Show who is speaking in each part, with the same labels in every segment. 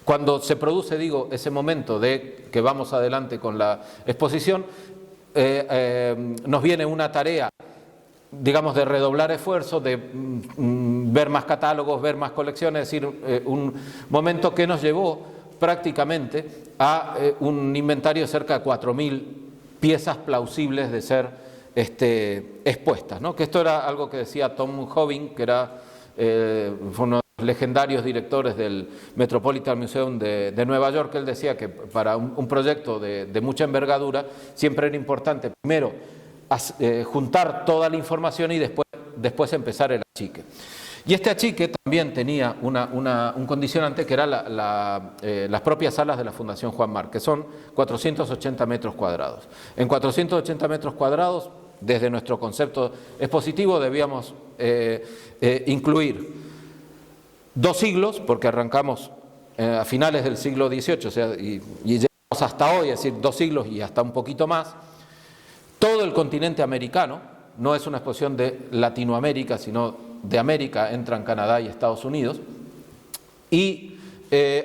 Speaker 1: cuando se produce, digo, ese momento de que vamos adelante con la exposición, nos viene una tarea, digamos, de redoblar esfuerzos, de ver más catálogos, ver más colecciones, es decir, un momento que nos llevó prácticamente a un inventario de cerca de 4.000 piezas plausibles de ser expuestas, ¿no? Que esto era algo que decía Tom Hobbin, que fue uno de los legendarios directores del Metropolitan Museum de Nueva York. Él decía que para un proyecto de mucha envergadura siempre era importante primero juntar toda la información y después empezar el achique. Y este achique también tenía un condicionante que era las propias salas de la Fundación Juan March, que son 480 metros cuadrados. En 480 metros cuadrados, desde nuestro concepto expositivo, debíamos incluir 2 siglos, porque arrancamos a finales del siglo XVIII, o sea, y llegamos hasta hoy, es decir, 2 siglos y hasta un poquito más. Todo el continente americano, no es una exposición de Latinoamérica, sino de América, entran Canadá y Estados Unidos, y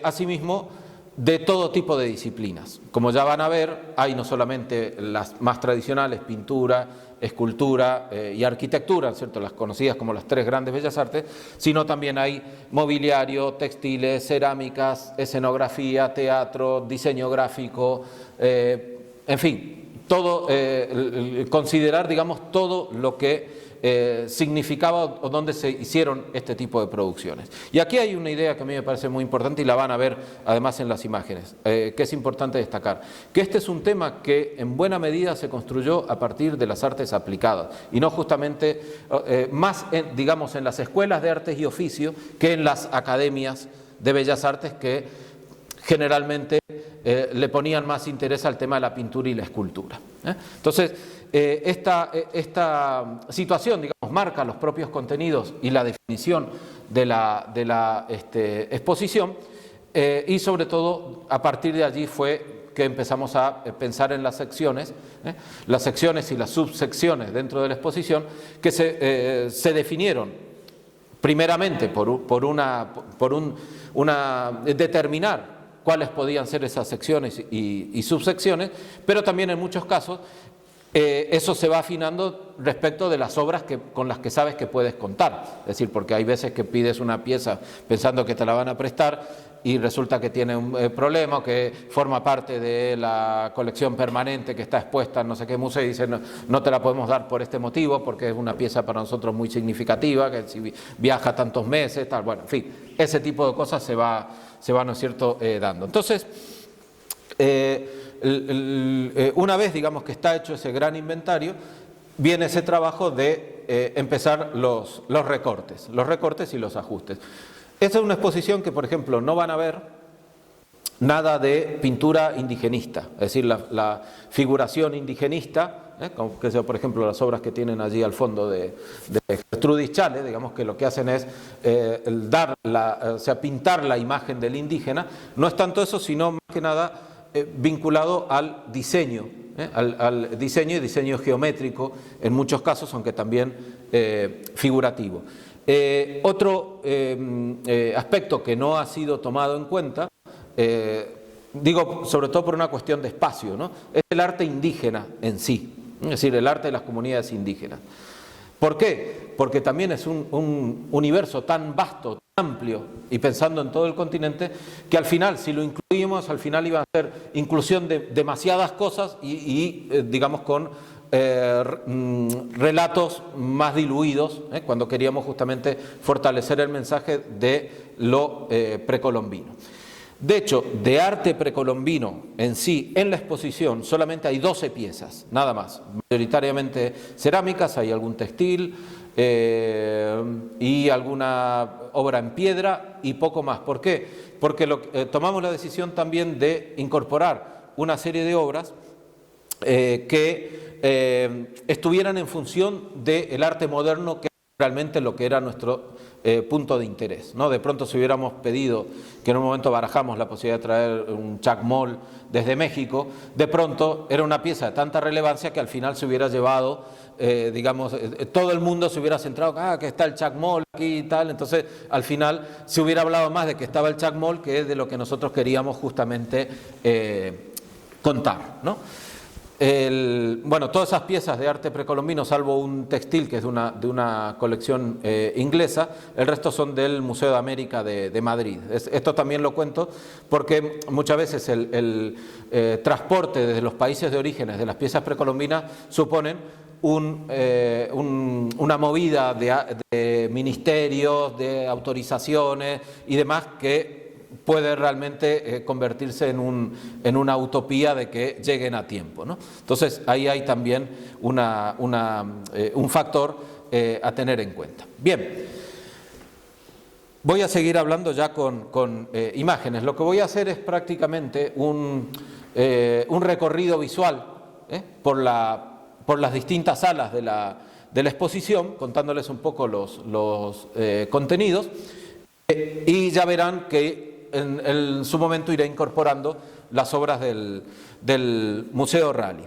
Speaker 1: asimismo de todo tipo de disciplinas. Como ya van a ver, hay no solamente las más tradicionales, pintura, escultura y arquitectura, ¿cierto?, las conocidas como las 3 grandes bellas artes, sino también hay mobiliario, textiles, cerámicas, escenografía, teatro, diseño gráfico, en fin, todo, considerar, digamos, todo lo que significaba o dónde se hicieron este tipo de producciones. Y aquí hay una idea que a mí me parece muy importante y la van a ver además en las imágenes, que es importante destacar, que este es un tema que en buena medida se construyó a partir de las artes aplicadas y no justamente más, digamos, en las escuelas de artes y oficio que en las academias de bellas artes que generalmente le ponían más interés al tema de la pintura y la escultura. Entonces, esta situación, digamos, marca los propios contenidos y la definición de la exposición, y sobre todo a partir de allí fue que empezamos a pensar en las secciones y las subsecciones dentro de la exposición que se definieron primeramente por determinar cuáles podían ser esas secciones y subsecciones, pero también en muchos casos eso se va afinando respecto de las obras con las que sabes que puedes contar. Es decir, porque hay veces que pides una pieza pensando que te la van a prestar y resulta que tiene un problema, que forma parte de la colección permanente que está expuesta en no sé qué museo y dicen no te la podemos dar por este motivo porque es una pieza para nosotros muy significativa, que si viaja tantos meses, tal, bueno, en fin, ese tipo de cosas se va, ¿no es cierto?, dando. Entonces, una vez, digamos, que está hecho ese gran inventario, viene ese trabajo de empezar los recortes y los ajustes. Esta es una exposición que, por ejemplo, no van a ver nada de pintura indigenista, es decir, la figuración indigenista, como que sea, por ejemplo, las obras que tienen allí al fondo de Gertrudis Chale, digamos que lo que hacen es pintar la imagen del indígena. No es tanto eso, sino más que nada vinculado al diseño, al diseño geométrico en muchos casos, aunque también figurativo. Otro aspecto que no ha sido tomado en cuenta, digo sobre todo por una cuestión de espacio, ¿no?, es el arte indígena en sí, es decir, el arte de las comunidades indígenas. ¿Por qué? Porque también es un universo tan vasto, tan amplio, y pensando en todo el continente, que al final, si lo incluimos, al final iba a ser inclusión de demasiadas cosas y digamos, con relatos más diluidos, cuando queríamos justamente fortalecer el mensaje de lo precolombino. De hecho, de arte precolombino en sí, en la exposición, solamente hay 12 piezas, nada más. Mayoritariamente cerámicas, hay algún textil y alguna obra en piedra y poco más. ¿Por qué? Porque tomamos la decisión también de incorporar una serie de obras que estuvieran en función del arte moderno, que es realmente lo que era nuestro punto de interés, ¿no? De pronto, si hubiéramos pedido, que en un momento barajamos la posibilidad de traer un chacmol desde México, de pronto era una pieza de tanta relevancia que al final se hubiera llevado, digamos, todo el mundo se hubiera centrado, que está el chacmol aquí y tal. Entonces al final se hubiera hablado más de que estaba el chacmol que de lo que nosotros queríamos justamente contar, ¿no? Bueno, todas esas piezas de arte precolombino, salvo un textil que es de una colección inglesa, el resto son del Museo de América de Madrid. Esto también lo cuento porque muchas veces el transporte desde los países de orígenes de las piezas precolombinas suponen una movida de ministerios, de autorizaciones y demás que puede realmente convertirse en una utopía de que lleguen a tiempo, ¿no? Entonces ahí hay también un factor a tener en cuenta. Bien, voy a seguir hablando ya con imágenes. Lo que voy a hacer es prácticamente un recorrido visual por las distintas salas de la exposición, contándoles un poco los contenidos, y ya verán que en su momento iré incorporando las obras del Museo Rally.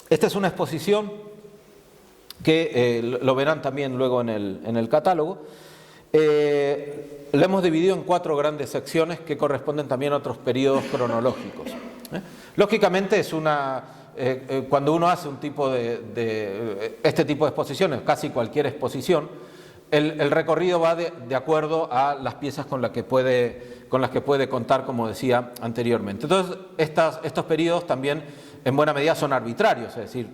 Speaker 1: Esta es una exposición que lo verán también luego en el catálogo. La hemos dividido en 4 grandes secciones que corresponden también a otros periodos cronológicos. Lógicamente es cuando uno hace este tipo de exposiciones, casi cualquier exposición, el recorrido va de acuerdo a las piezas con las que puede contar, como decía anteriormente. Entonces, estos periodos también en buena medida son arbitrarios, es decir,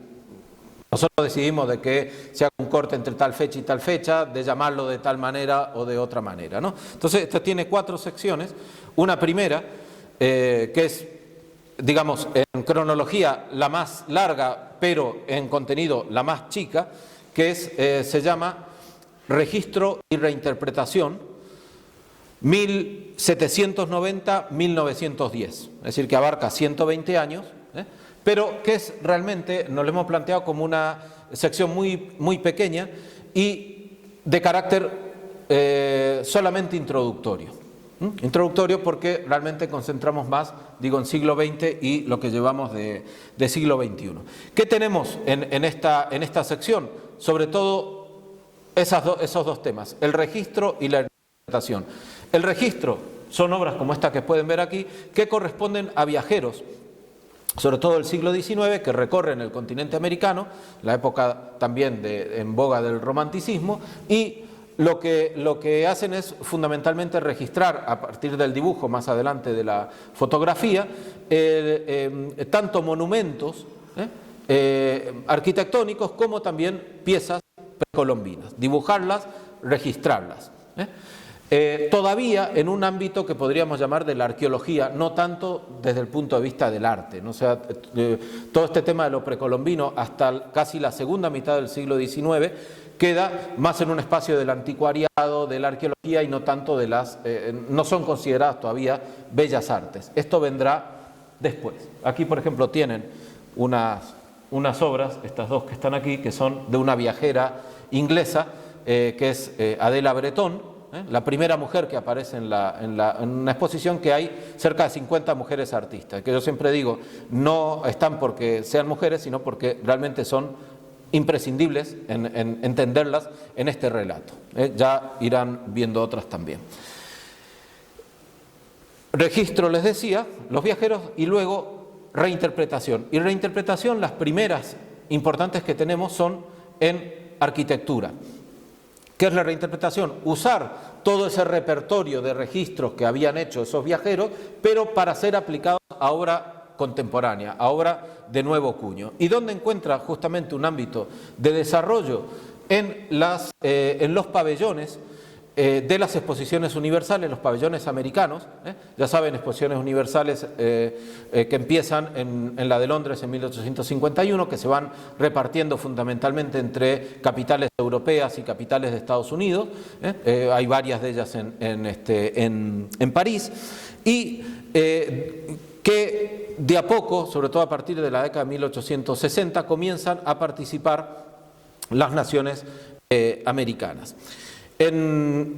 Speaker 1: nosotros decidimos de que se haga un corte entre tal fecha y tal fecha, de llamarlo de tal manera o de otra manera, ¿no? Entonces, esto tiene 4 secciones. Una primera, que es, digamos, en cronología la más larga, pero en contenido la más chica, que se llama Registro y reinterpretación 1790-1910, es decir, que abarca 120 años, pero que es realmente, nos lo hemos planteado como una sección muy, muy pequeña y de carácter solamente introductorio. Introductorio porque realmente concentramos más, digo, en siglo XX y lo que llevamos de siglo XXI. ¿Qué tenemos en esta sección? Sobre todo esos dos temas, el registro y la interpretación. El registro son obras como esta que pueden ver aquí, que corresponden a viajeros, sobre todo del siglo XIX, que recorren el continente americano, la época también en boga del romanticismo, y lo que hacen es fundamentalmente registrar, a partir del dibujo más adelante de la fotografía, tanto monumentos arquitectónicos como también piezas precolombinas, dibujarlas, registrarlas. Todavía en un ámbito que podríamos llamar de la arqueología, no tanto desde el punto de vista del arte, ¿no? O sea, todo este tema de lo precolombino hasta casi la segunda mitad del siglo XIX queda más en un espacio del anticuariado, de la arqueología y no tanto no son consideradas todavía bellas artes. Esto vendrá después. Aquí, por ejemplo, tienen unas obras, estas dos que están aquí, que son de una viajera inglesa, que es Adela Breton, la primera mujer que aparece en una exposición que hay cerca de 50 mujeres artistas, que yo siempre digo, no están porque sean mujeres, sino porque realmente son imprescindibles en entenderlas en este relato. Ya irán viendo otras también. Registro, les decía, los viajeros, y luego reinterpretación. Y reinterpretación, las primeras importantes que tenemos son en arquitectura. ¿Qué es la reinterpretación? Usar todo ese repertorio de registros que habían hecho esos viajeros, pero para ser aplicados a obra contemporánea, a obra de nuevo cuño. ¿Y dónde encuentra justamente un ámbito de desarrollo? En los pabellones de las exposiciones universales, los pabellones americanos, ya saben, exposiciones universales que empiezan en la de Londres en 1851, que se van repartiendo fundamentalmente entre capitales europeas y capitales de Estados Unidos, hay varias de ellas en París, y que de a poco, sobre todo a partir de la década de 1860, comienzan a participar las naciones americanas. En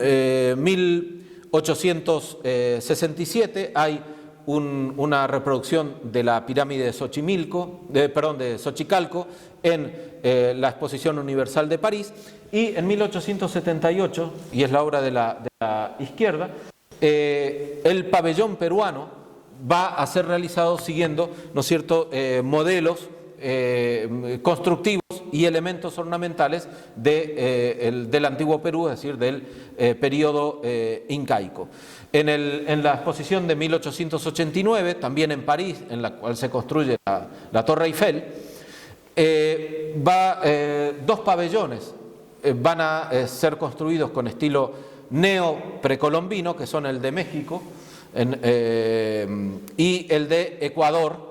Speaker 1: 1867 hay una reproducción de la pirámide de Xochicalco en la Exposición Universal de París, y en 1878, y es la obra de la izquierda, el pabellón peruano va a ser realizado siguiendo, ¿no es cierto?, modelos constructivos y elementos ornamentales del antiguo Perú, es decir, del periodo incaico. En la exposición de 1889, también en París, en la cual se construye la Torre Eiffel, dos pabellones van a ser construidos con estilo neo-precolombino, que son el de México y el de Ecuador.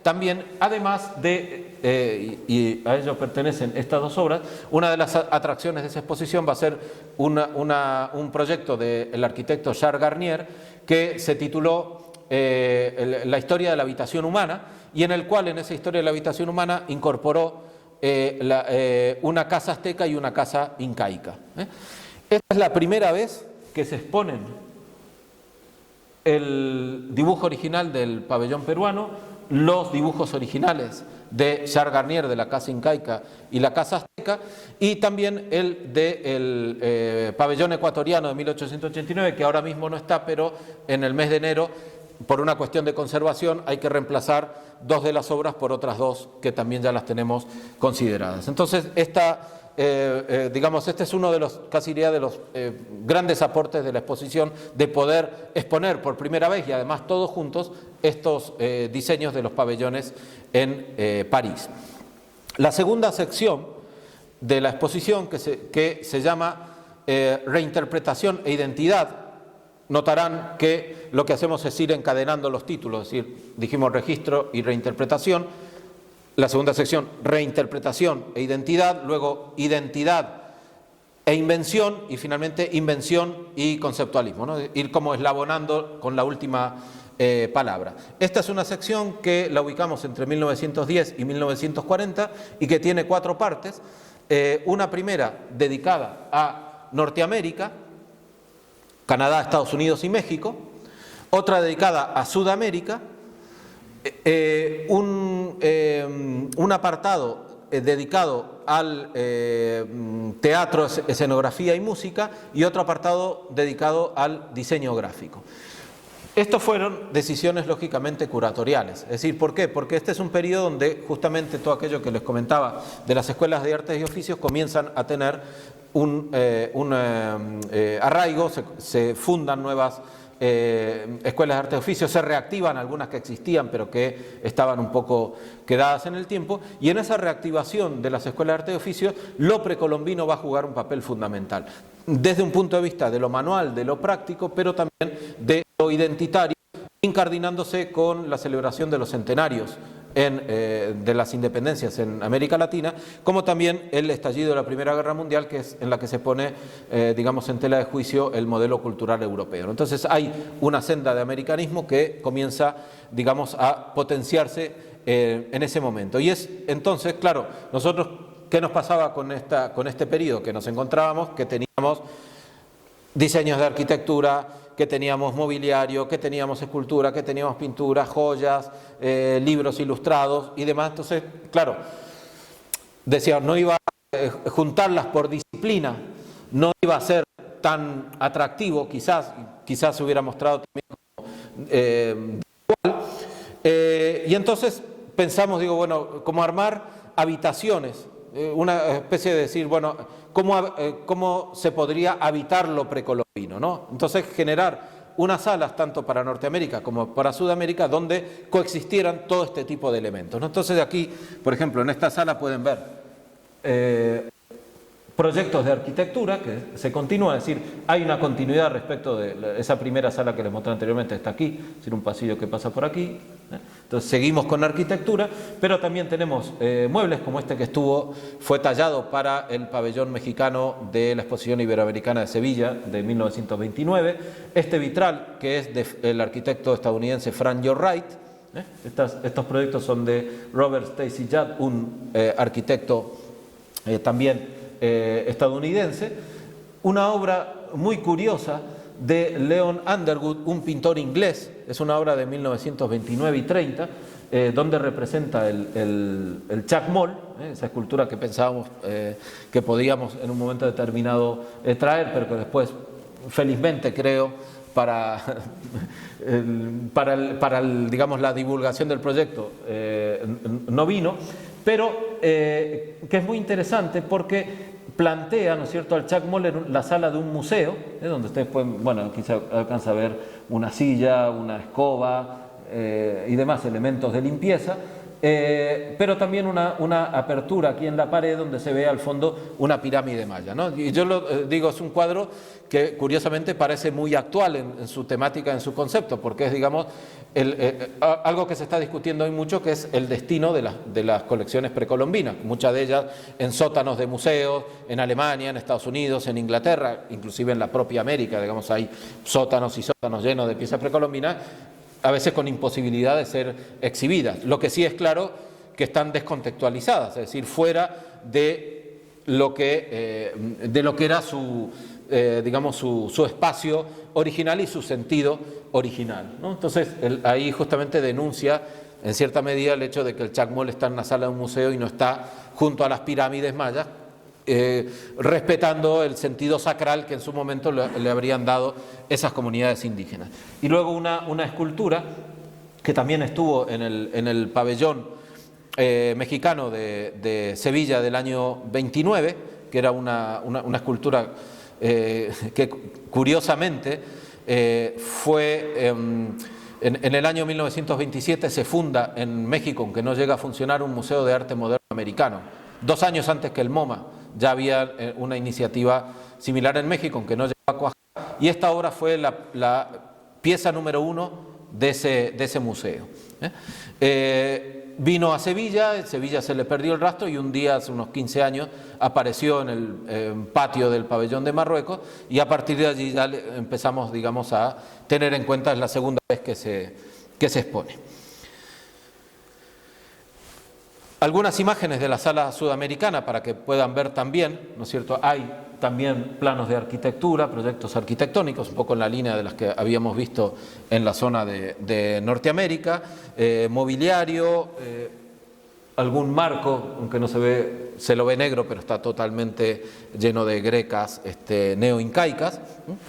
Speaker 1: También, además de, y a ellos pertenecen estas dos obras, una de las atracciones de esa exposición va a ser un proyecto del arquitecto Charles Garnier, que se tituló La historia de la habitación humana, y en el cual, en esa historia de la habitación humana, incorporó una casa azteca y una casa incaica. Esta es la primera vez que se exponen el dibujo original del pabellón peruano, los dibujos originales de Charles Garnier de la casa incaica y la casa azteca, y también el del pabellón ecuatoriano de 1889, que ahora mismo no está, pero en el mes de enero, por una cuestión de conservación, hay que reemplazar dos de las obras por otras dos que también ya las tenemos consideradas. Entonces, digamos, este es uno de los, casi diría, de los grandes aportes de la exposición, de poder exponer por primera vez, y además todos juntos, estos diseños de los pabellones en París. La segunda sección de la exposición, que se llama Reinterpretación e Identidad, notarán que lo que hacemos es ir encadenando los títulos, es decir, dijimos registro y reinterpretación. La segunda sección, reinterpretación e identidad, luego identidad e invención, y finalmente invención y conceptualismo, ¿no? Ir como eslabonando con la última palabra. Esta es una sección que la ubicamos entre 1910 y 1940 y que tiene 4 partes. Una primera dedicada a Norteamérica, Canadá, Estados Unidos y México. Otra dedicada a Sudamérica. Un apartado dedicado al teatro, escenografía y música, y otro apartado dedicado al diseño gráfico. Estos fueron decisiones lógicamente curatoriales. Es decir, ¿por qué? Porque este es un periodo donde justamente todo aquello que les comentaba de las escuelas de artes y oficios comienzan a tener un arraigo, se fundan nuevas escuelas de arte y oficio, se reactivan algunas que existían pero que estaban un poco quedadas en el tiempo, y en esa reactivación de las escuelas de arte y oficio lo precolombino va a jugar un papel fundamental desde un punto de vista de lo manual, de lo práctico, pero también de lo identitario, incardinándose con la celebración de los centenarios de las independencias en América Latina, como también el estallido de la Primera Guerra Mundial, que es en la que se pone, digamos, en tela de juicio el modelo cultural europeo. Entonces hay una senda de americanismo que comienza, digamos, a potenciarse en ese momento. Y es entonces, claro, nosotros, ¿qué nos pasaba con este periodo? Que nos encontrábamos, que teníamos diseños de arquitectura, que teníamos mobiliario, que teníamos escultura, que teníamos pintura, joyas, libros ilustrados y demás. Entonces, claro, decía, no iba a juntarlas por disciplina, no iba a ser tan atractivo, quizás se hubiera mostrado también igual. Y entonces pensamos, digo, bueno, cómo armar habitaciones, una especie de decir, bueno, ¿cómo se podría habitar lo precolombino, ¿no? Entonces generar unas salas tanto para Norteamérica como para Sudamérica donde coexistieran todo este tipo de elementos, ¿no? Entonces aquí, por ejemplo, en esta sala pueden ver proyectos de arquitectura que se continúan, es decir, hay una continuidad respecto de esa primera sala que les mostré anteriormente, está aquí, es decir, un pasillo que pasa por aquí. Entonces seguimos con arquitectura, pero también tenemos muebles como este que fue tallado para el pabellón mexicano de la Exposición Iberoamericana de Sevilla de 1929, este vitral que es del arquitecto estadounidense Frank Lloyd Wright. Estos proyectos son de Robert Stacy Judd, un arquitecto también estadounidense. una obra muy curiosa de Leon Underwood, un pintor inglés. Es una obra de 1929 y 30, donde representa el chacmol, esa escultura que pensábamos que podíamos en un momento determinado traer, pero que después, felizmente creo, digamos, la divulgación del proyecto no vino, pero que es muy interesante porque plantea, ¿no es cierto?, al chacmol en la sala de un museo, donde ustedes pueden, bueno, aquí se alcanza a ver una silla, una escoba y demás elementos de limpieza, pero también una apertura aquí en la pared donde se ve al fondo una pirámide maya, ¿no? Y yo lo digo, es un cuadro que curiosamente parece muy actual en su temática, en su concepto, porque es, digamos, algo que se está discutiendo hoy mucho, que es el destino de las colecciones precolombinas, muchas de ellas en sótanos de museos, en Alemania, en Estados Unidos, en Inglaterra, inclusive en la propia América, digamos, hay sótanos y sótanos llenos de piezas precolombinas, a veces con imposibilidad de ser exhibidas. Lo que sí es claro que están descontextualizadas, es decir, fuera de lo que era su, digamos, su espacio original y su sentido original, ¿no? Entonces, ahí justamente denuncia en cierta medida el hecho de que el chacmol está en la sala de un museo y no está junto a las pirámides mayas, respetando el sentido sacral que en su momento le habrían dado esas comunidades indígenas. Y luego una escultura que también estuvo en el pabellón mexicano de Sevilla del año 29, que era una escultura que curiosamente fue en el año 1927 se funda en México, aunque no llega a funcionar, un museo de arte moderno americano, 2 años antes que el MoMA. Ya había una iniciativa similar en México, aunque no llegó a cuajar, y esta obra fue la pieza número 1 de ese museo. Vino a Sevilla, en Sevilla se le perdió el rastro y un día, hace unos 15 años, apareció en el patio del pabellón de Marruecos, y a partir de allí ya empezamos, digamos, a tener en cuenta, es la segunda vez que se expone. Algunas imágenes de la sala sudamericana para que puedan ver también, ¿no es cierto? Hay también planos de arquitectura, proyectos arquitectónicos, un poco en la línea de las que habíamos visto en la zona de Norteamérica, mobiliario, algún marco, aunque no se lo ve negro, pero está totalmente lleno de grecas neoincaicas,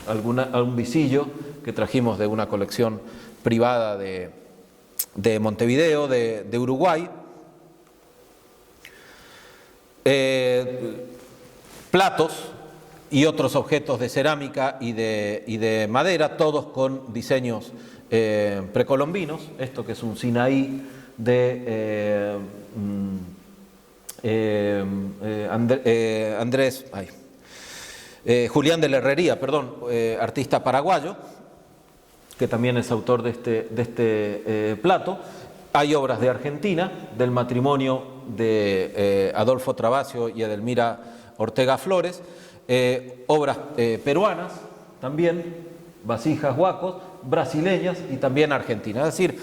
Speaker 1: algún visillo que trajimos de una colección privada de Montevideo, de Uruguay. Platos y otros objetos de cerámica y de madera, todos con diseños precolombinos. Esto que es un Sinaí de Julián de la Herrería, artista paraguayo, que también es autor de este plato. Hay obras de Argentina, del matrimonio de Adolfo Travasio y Edelmira Ortega Flores, obras peruanas también, vasijas, huacos, brasileñas y también argentinas. Es decir,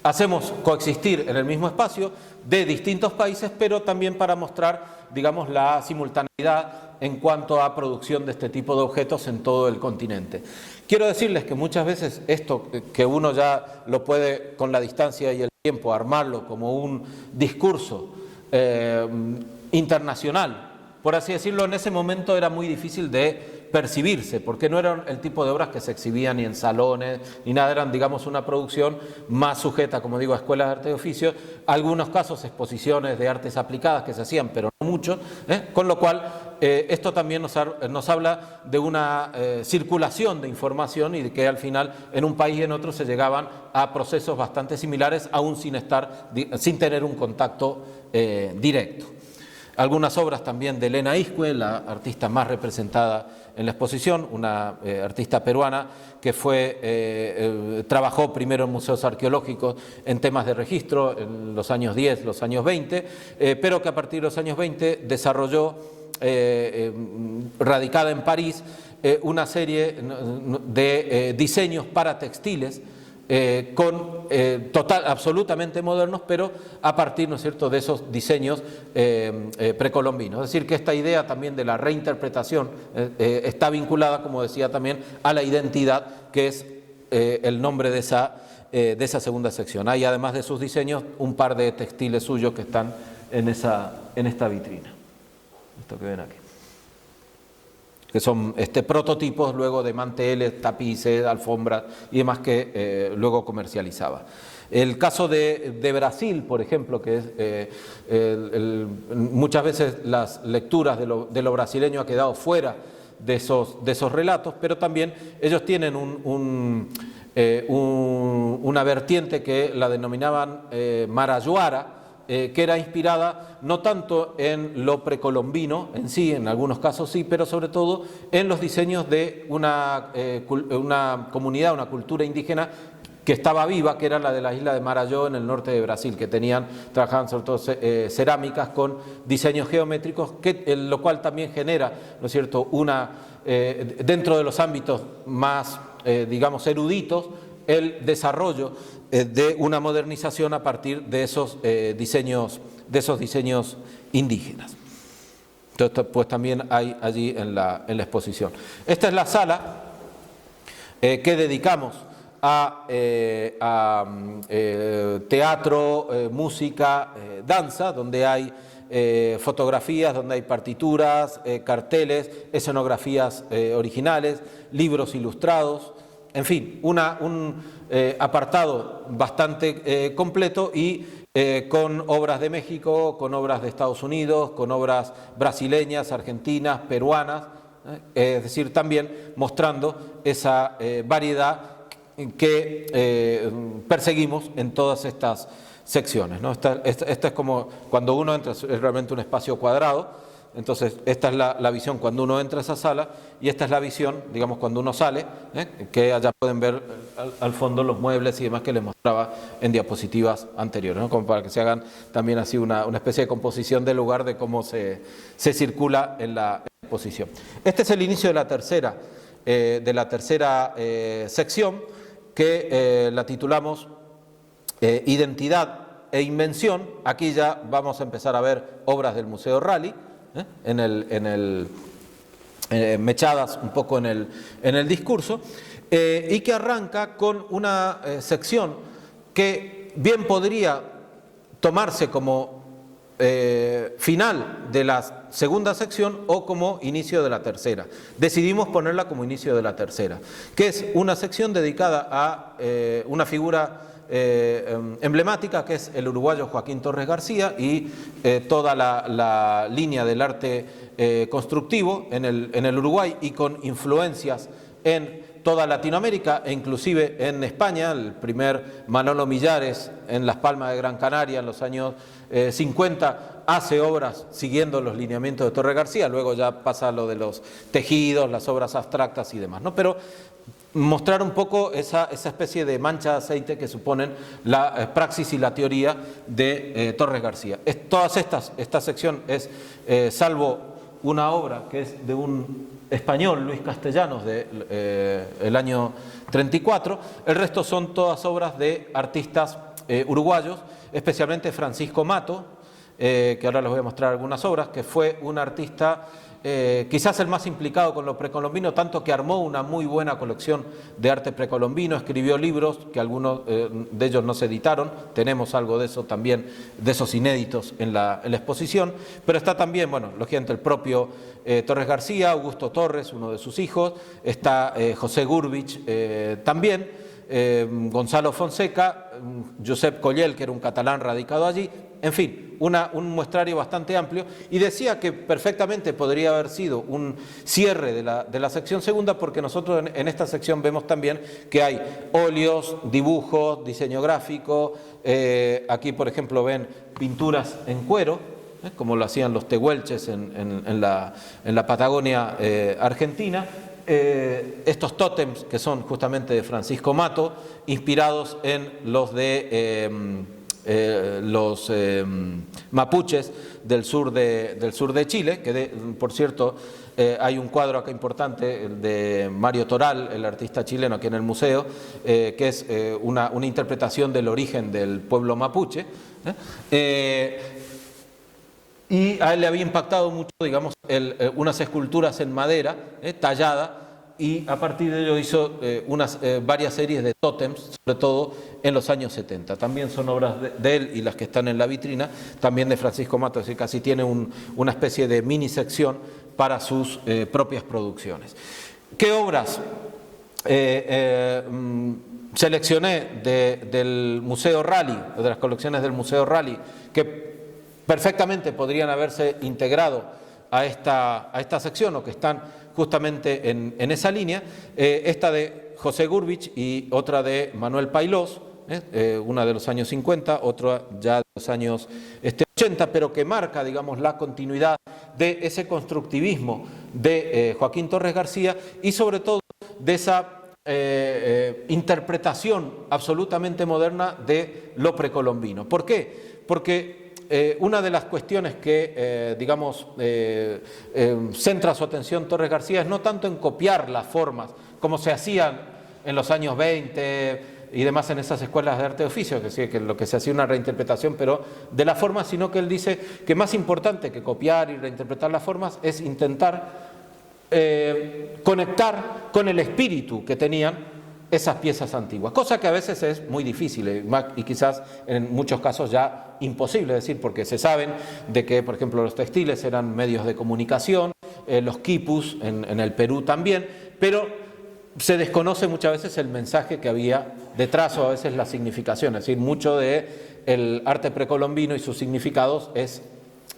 Speaker 1: hacemos coexistir en el mismo espacio de distintos países, pero también para mostrar, digamos, la simultaneidad en cuanto a producción de este tipo de objetos en todo el continente. Quiero decirles que muchas veces esto, que uno ya lo puede con la distancia y el tiempo armarlo como un discurso internacional, por así decirlo, en ese momento era muy difícil de percibirse, porque no eran el tipo de obras que se exhibían ni en salones, ni nada, eran, digamos, una producción más sujeta, como digo, a escuelas de arte y oficio, algunos casos exposiciones de artes aplicadas que se hacían, pero no muchos, con lo cual esto también nos habla de una circulación de información y de que al final en un país y en otro se llegaban a procesos bastante similares, aún sin tener un contacto directo. Algunas obras también de Elena Iscue, la artista más representada en la exposición, una artista peruana que trabajó primero en museos arqueológicos en temas de registro en los años 10, los años 20, pero que a partir de los años 20 desarrolló, radicada en París, una serie de diseños para textiles absolutamente modernos, pero a partir, ¿no es cierto?, de esos diseños precolombinos. Es decir, que esta idea también de la reinterpretación está vinculada, como decía también, a la identidad, que es el nombre de esa segunda sección. Hay, además de sus diseños, un par de textiles suyos que están en esta vitrina. Esto que ven aquí, que son prototipos luego de manteles, tapices, alfombras y demás que luego comercializaba. El caso de Brasil, por ejemplo, que es muchas veces las lecturas de lo brasileño ha quedado fuera de esos relatos, pero también ellos tienen una vertiente que la denominaban Marajoara, que era inspirada no tanto en lo precolombino en sí, en algunos casos sí, pero sobre todo en los diseños de una comunidad, una cultura indígena que estaba viva, que era la de la isla de Marajó en el norte de Brasil, que trabajaban sobre todo cerámicas con diseños geométricos, lo cual también genera, ¿no es cierto?, dentro de los ámbitos más, digamos, eruditos, el desarrollo de una modernización a partir de esos diseños indígenas. Entonces, pues también hay allí en la exposición. Esta es la sala que dedicamos a teatro, música, danza, donde hay fotografías, donde hay partituras, carteles, escenografías originales, libros ilustrados, en fin, un apartado bastante completo y con obras de México, con obras de Estados Unidos, con obras brasileñas, argentinas, peruanas, es decir, también mostrando esa variedad que perseguimos en todas estas secciones, ¿no? Esta es como cuando uno entra, es realmente un espacio cuadrado. Entonces, esta es la visión cuando uno entra a esa sala y esta es la visión, digamos, cuando uno sale, que allá pueden ver al fondo los muebles y demás que les mostraba en diapositivas anteriores, ¿no? Como para que se hagan también así una especie de composición del lugar de cómo se circula en la exposición. Este es el inicio de la tercera sección, que la titulamos Identidad e Invención. Aquí ya vamos a empezar a ver obras del Museo Rally, mechadas un poco en el discurso, y que arranca con una sección que bien podría tomarse como final de la segunda sección o como inicio de la tercera. Decidimos ponerla como inicio de la tercera, que es una sección dedicada a una figura emblemática, que es el uruguayo Joaquín Torres García, y toda la línea del arte constructivo en el Uruguay, y con influencias en toda Latinoamérica e inclusive en España. El primer Manolo Millares en Las Palmas de Gran Canaria en los años 50 hace obras siguiendo los lineamientos de Torres García, luego ya pasa lo de los tejidos, las obras abstractas y demás, ¿no? Pero mostrar un poco esa especie de mancha de aceite que suponen la praxis y la teoría de Torres García. Esta sección es, salvo una obra que es de un español, Luis Castellanos, del año 34, el resto son todas obras de artistas uruguayos, especialmente Francisco Mato, que ahora les voy a mostrar algunas obras, que fue un artista quizás el más implicado con lo precolombino, tanto que armó una muy buena colección de arte precolombino, escribió libros que algunos de ellos no se editaron, tenemos algo de eso también, de esos inéditos en la exposición, pero está también, bueno, lógicamente el propio Torres García, Augusto Torres, uno de sus hijos, está José Gurvich también, Gonzalo Fonseca, Josep Collell, que era un catalán radicado allí, en fin, un muestrario bastante amplio, y decía que perfectamente podría haber sido un cierre de la sección segunda, porque nosotros en esta sección vemos también que hay óleos, dibujos, diseño gráfico, aquí por ejemplo ven pinturas en cuero, como lo hacían los tehuelches en la Patagonia argentina, estos tótems que son justamente de Francisco Mato, inspirados en los de los mapuches del sur de Chile, que por cierto hay un cuadro acá importante, el de Mario Toral, el artista chileno, aquí en el museo, que es una interpretación del origen del pueblo mapuche. Y a él le había impactado mucho, digamos, unas esculturas en madera tallada, y a partir de ello hizo varias series de tótems, sobre todo en los años 70. También son obras de él, y las que están en la vitrina, también de Francisco Mato, es decir, casi tiene una especie de mini sección para sus propias producciones. ¿Qué obras seleccioné del Museo Rally, o de las colecciones del Museo Rally, que perfectamente podrían haberse integrado a esta sección, o que están justamente en esa línea? Esta de José Gurvich y otra de Manuel Pailós, una de los años 50, otra ya de los años 80, pero que marca, digamos, la continuidad de ese constructivismo de Joaquín Torres García, y sobre todo de esa interpretación absolutamente moderna de lo precolombino. ¿Por qué? Porque una de las cuestiones que, centra su atención Torres García es no tanto en copiar las formas, como se hacían en los años 20 y demás en esas escuelas de arte de oficio, que sí, que lo que se hacía una reinterpretación, pero de las formas, sino que él dice que más importante que copiar y reinterpretar las formas es intentar conectar con el espíritu que tenían esas piezas antiguas, cosa que a veces es muy difícil y quizás en muchos casos ya imposible, es decir, porque se saben de que, por ejemplo, los textiles eran medios de comunicación, los quipus en el Perú también, pero se desconoce muchas veces el mensaje que había detrás, o a veces la significación. Es decir, mucho del arte precolombino y sus significados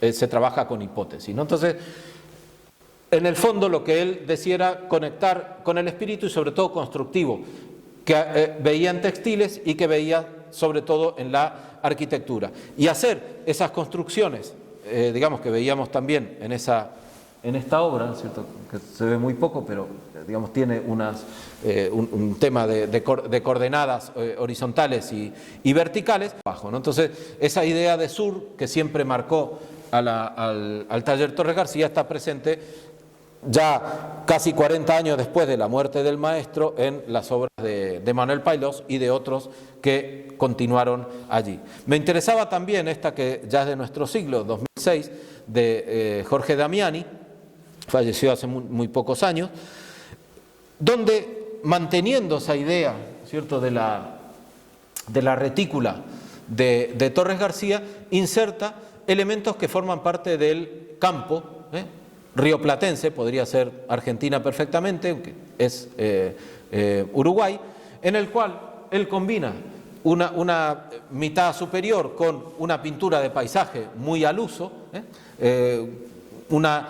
Speaker 1: se trabaja con hipótesis, ¿no? Entonces, en el fondo lo que él decía era conectar con el espíritu, y sobre todo constructivo, que veía en textiles y que veía sobre todo en la arquitectura, y hacer esas construcciones, digamos, que veíamos también en esta obra, ¿cierto?, que se ve muy poco, pero digamos tiene un tema de coordenadas horizontales y verticales abajo, ¿no? Entonces, esa idea de sur que siempre marcó al taller Torres García está presente ya casi 40 años después de la muerte del maestro en las obras de Manuel Pailós y de otros que continuaron allí. Me interesaba también esta, que ya es de nuestro siglo, 2006, de Jorge Damiani, falleció hace muy pocos años, donde, manteniendo esa idea, ¿cierto?, de la retícula de Torres García, inserta elementos que forman parte del campo rioplatense, podría ser Argentina perfectamente, aunque es Uruguay, en el cual él combina una mitad superior con una pintura de paisaje muy al uso, una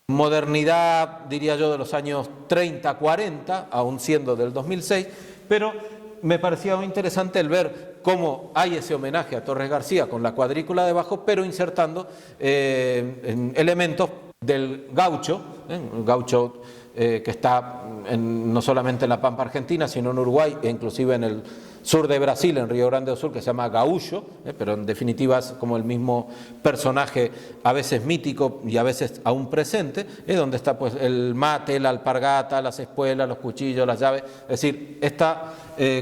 Speaker 1: modernidad, diría yo, de los años 30, 40, aún siendo del 2006, pero me parecía muy interesante el ver cómo hay ese homenaje a Torres García con la cuadrícula debajo, pero insertando elementos del gaucho, un gaucho que está no solamente en la Pampa Argentina, sino en Uruguay e inclusive en el sur de Brasil, en Río Grande do Sul, que se llama gaúcho, pero en definitiva es como el mismo personaje, a veces mítico y a veces aún presente, donde está pues el mate, la alpargata, las espuelas, los cuchillos, las llaves, es decir, esta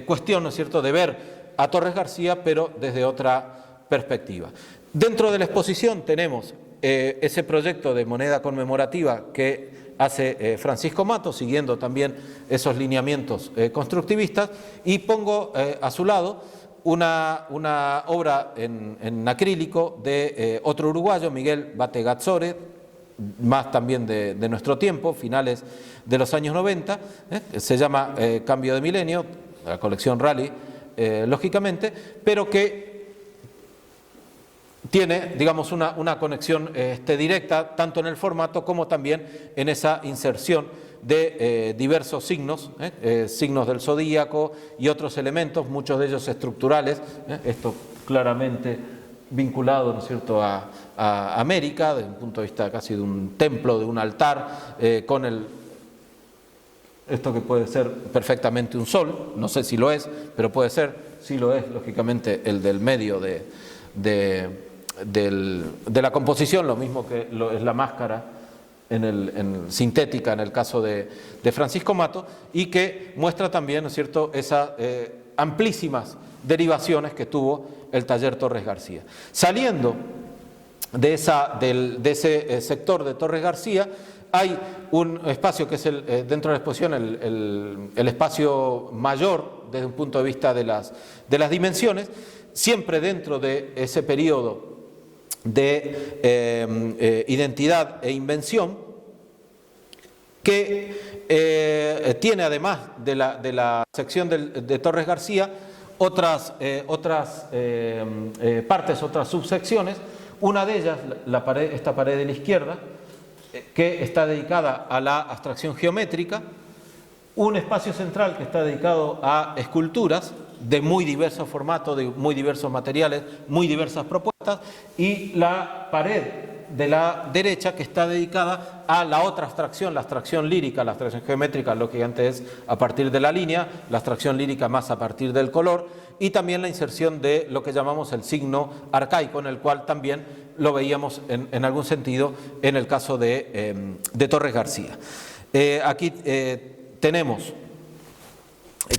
Speaker 1: cuestión, ¿no es cierto?, de ver a Torres García, pero desde otra perspectiva. Dentro de la exposición tenemos ese proyecto de moneda conmemorativa que hace Francisco Mato, siguiendo también esos lineamientos constructivistas, y pongo a su lado una obra en acrílico de otro uruguayo, Miguel Bategazzore, más también de nuestro tiempo, finales de los años 90, se llama Cambio de Milenio, la colección Rally, lógicamente, pero que tiene, digamos, una conexión directa, tanto en el formato como también en esa inserción de diversos signos, signos del zodíaco y otros elementos, muchos de ellos estructurales, esto claramente vinculado, ¿no es cierto?, a América, desde un punto de vista casi de un templo, de un altar, con esto que puede ser perfectamente un sol, no sé si lo es, pero puede ser, sí lo es, lógicamente, el del medio de la composición, lo mismo que es la máscara sintética en el caso de Francisco Mato, y que muestra también, ¿no es cierto?, esas amplísimas derivaciones que tuvo el taller Torres García. Saliendo de ese sector de Torres García, hay un espacio que es dentro de la exposición el espacio mayor desde un punto de vista de las dimensiones, siempre dentro de ese periodo de identidad e invención, que tiene, además de la sección de Torres García, otras partes, otras subsecciones. Una de ellas, esta pared de la izquierda, que está dedicada a la abstracción geométrica, un espacio central que está dedicado a esculturas de muy diversos formatos, de muy diversos materiales, muy diversas propuestas, y la pared de la derecha que está dedicada a la otra abstracción, la abstracción lírica. La abstracción geométrica, lógicamente, es a partir de la línea, la abstracción lírica más a partir del color, y también la inserción de lo que llamamos el signo arcaico, en el cual también lo veíamos en algún sentido en el caso de Torres García. Aquí tenemos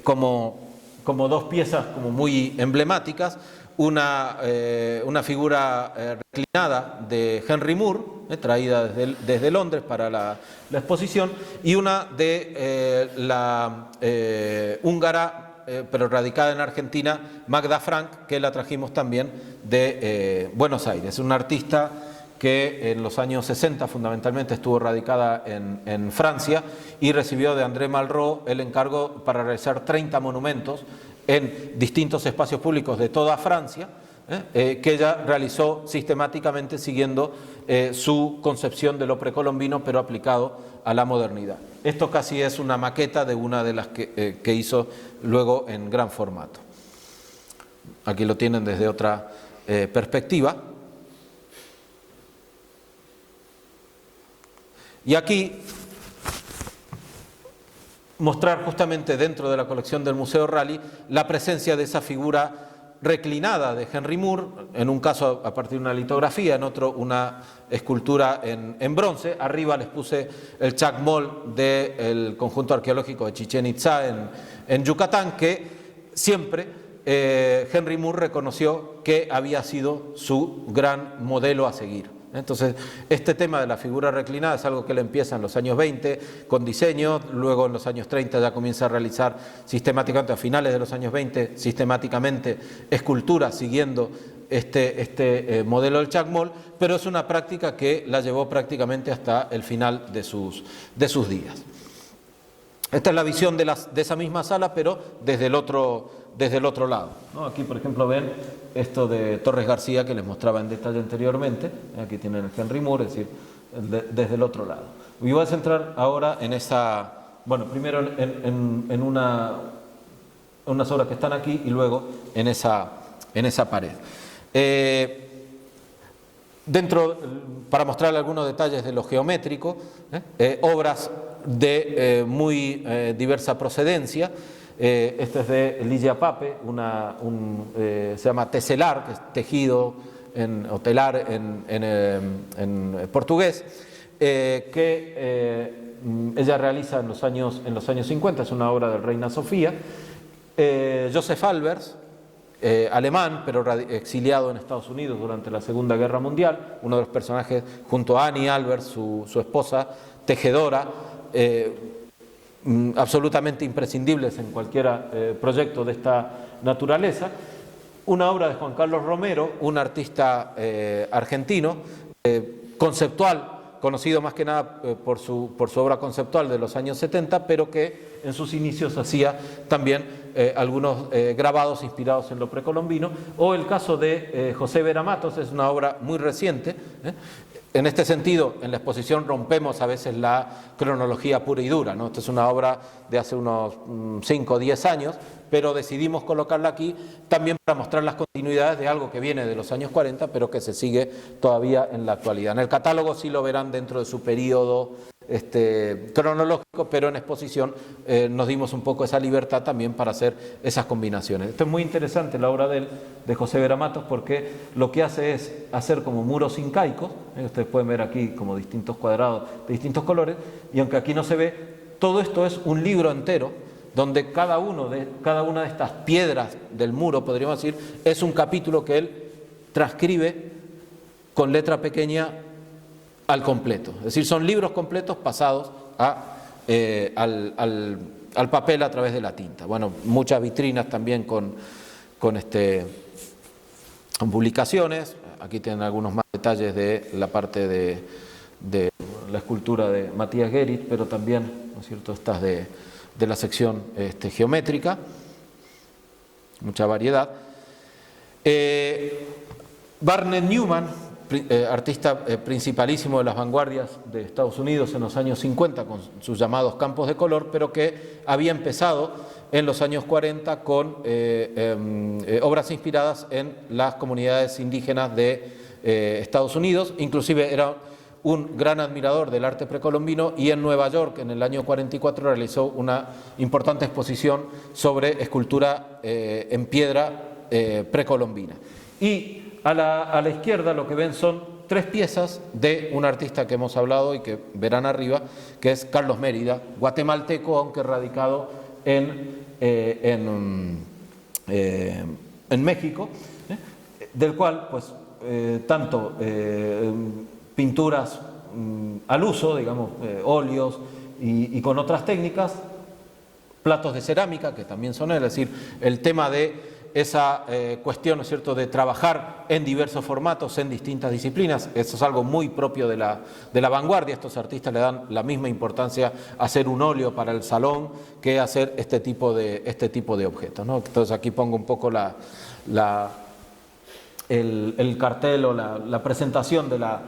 Speaker 1: como dos piezas como muy emblemáticas, una figura reclinada de Henry Moore, traída desde Londres para la exposición, y una de la húngara, pero radicada en Argentina, Magda Frank, que la trajimos también de Buenos Aires. Una artista que en los años 60 fundamentalmente estuvo radicada en Francia y recibió de André Malraux el encargo para realizar 30 monumentos en distintos espacios públicos de toda Francia, que ella realizó sistemáticamente siguiendo su concepción de lo precolombino, pero aplicado a la modernidad. Esto casi es una maqueta de una de las que hizo luego en gran formato. Aquí lo tienen desde otra perspectiva. Y aquí mostrar justamente dentro de la colección del Museo Rally la presencia de esa figura reclinada de Henry Moore, en un caso a partir de una litografía, en otro una escultura en bronce. Arriba les puse el chacmol del conjunto arqueológico de Chichén Itzá en Yucatán, que siempre Henry Moore reconoció que había sido su gran modelo a seguir. Entonces, este tema de la figura reclinada es algo que le empieza en los años 20 con diseño, luego en los años 30 ya comienza a realizar sistemáticamente, a finales de los años 20, sistemáticamente esculturas siguiendo este modelo del chacmol, pero es una práctica que la llevó prácticamente hasta el final de sus días. Esta es la visión de esa misma sala, pero desde el otro lado, ¿no? Aquí, por ejemplo, ven esto de Torres García que les mostraba en detalle anteriormente. Aquí tienen el Henry Moore, es decir, desde el otro lado. Y voy a centrar ahora en esa, bueno, primero en unas obras que están aquí y luego en esa pared. Para mostrarle algunos detalles de lo geométrico, obras de muy diversa procedencia. Este es de Ligia Pape, se llama teselar, que es tejido o telar en portugués, que ella realiza en los años 50, es una obra de Reina Sofía. Joseph Albers, alemán, pero exiliado en Estados Unidos durante la Segunda Guerra Mundial, uno de los personajes junto a Annie Albers, su esposa, tejedora, absolutamente imprescindibles en cualquier proyecto de esta naturaleza. Una obra de Juan Carlos Romero, un artista argentino, conceptual, conocido más que nada por su obra conceptual de los años 70, pero que en sus inicios hacía también algunos grabados inspirados en lo precolombino. O el caso de José Vera Matos, es una obra muy reciente. En este sentido, en la exposición rompemos a veces la cronología pura y dura, ¿no? Esta es una obra de hace unos 5 o 10 años, pero decidimos colocarla aquí también para mostrar las continuidades de algo que viene de los años 40, pero que se sigue todavía en la actualidad. En el catálogo sí lo verán dentro de su periodo cronológico, pero en exposición nos dimos un poco esa libertad también para hacer esas combinaciones. Esto es muy interesante, la obra de José Vera Matos, porque lo que hace es hacer como muros incaicos, ustedes pueden ver aquí como distintos cuadrados de distintos colores, y aunque aquí no se ve, todo esto es un libro entero, donde cada una de estas piedras del muro, podríamos decir, es un capítulo que él transcribe con letra pequeña al completo. Es decir, son libros completos pasados al papel a través de la tinta. Bueno, muchas vitrinas también con publicaciones. Aquí tienen algunos más detalles de la parte de la escultura de Matías Gerrit, pero también, ¿no es cierto?, estas de la sección geométrica, mucha variedad. Barnett Newman, artista principalísimo de las vanguardias de Estados Unidos en los años 50 con sus llamados campos de color, pero que había empezado en los años 40 con obras inspiradas en las comunidades indígenas de Estados Unidos. Inclusive era un gran admirador del arte precolombino, y en Nueva York en el año 44 realizó una importante exposición sobre escultura en piedra precolombina. Y a la izquierda lo que ven son tres piezas de un artista que hemos hablado y que verán arriba, que es Carlos Mérida, guatemalteco, aunque radicado en México, del cual pues tanto pinturas al uso, digamos, óleos y con otras técnicas, platos de cerámica, que también son él, es decir, el tema de esa cuestión, ¿no es cierto?, de trabajar en diversos formatos, en distintas disciplinas. Eso es algo muy propio de la vanguardia. Estos artistas le dan la misma importancia a hacer un óleo para el salón que hacer este tipo de objetos, ¿no? Entonces aquí pongo un poco el cartel o la presentación de la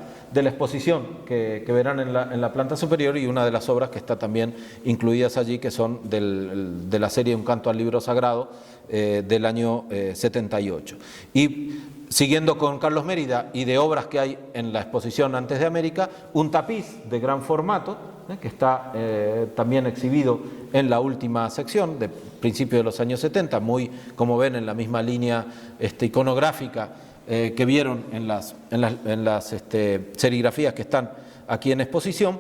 Speaker 1: exposición que verán en la planta superior, y una de las obras que está también incluidas allí, que son de la serie Un canto al libro sagrado del año 78. Y siguiendo con Carlos Mérida y de obras que hay en la exposición Antes de América, un tapiz de gran formato que está también exhibido en la última sección de principios de los años 70, muy, como ven, en la misma línea iconográfica que vieron en las serigrafías que están aquí en exposición,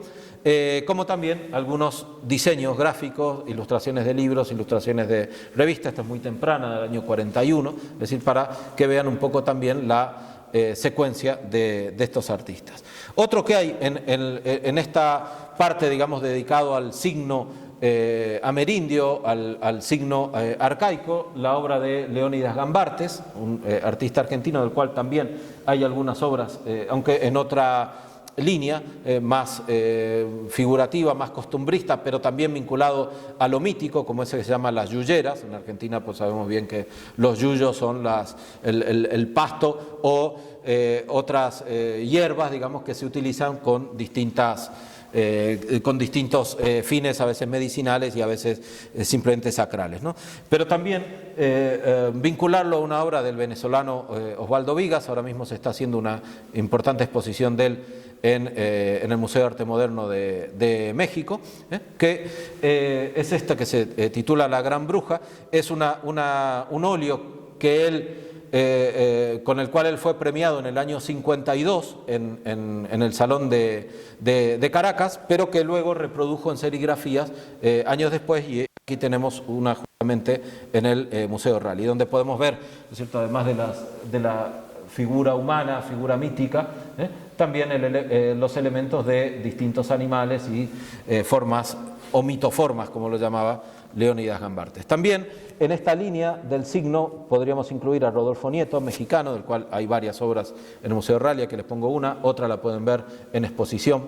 Speaker 1: como también algunos diseños gráficos, ilustraciones de libros, ilustraciones de revistas. Esta es muy temprana, del año 41, es decir, para que vean un poco también la secuencia de estos artistas. Otro que hay en esta parte, digamos, dedicado al signo amerindio, al signo arcaico, la obra de Leónidas Gambartes, un artista argentino del cual también hay algunas obras, aunque en otra línea, más figurativa, más costumbrista, pero también vinculado a lo mítico, como ese que se llama las yuyeras. En Argentina pues sabemos bien que los yuyos son el pasto o otras hierbas, digamos, que se utilizan con distintos fines, a veces medicinales y a veces simplemente sacrales, ¿no? Pero también vincularlo a una obra del venezolano Osvaldo Vigas. Ahora mismo se está haciendo una importante exposición de él en el Museo de Arte Moderno de México, que es esta que se titula La Gran Bruja. Es un óleo que él, con el cual él fue premiado en el año 52 en el Salón de Caracas, pero que luego reprodujo en serigrafías años después, y aquí tenemos una justamente en el Museo Rally, donde podemos ver, ¿no es cierto?, además de la figura humana, figura mítica, también los elementos de distintos animales y formas o mitoformas, como lo llamaba Leónidas Gambartes. También en esta línea del signo podríamos incluir a Rodolfo Nieto, mexicano, del cual hay varias obras en el Museo Rally. Aquí les pongo una, otra la pueden ver en exposición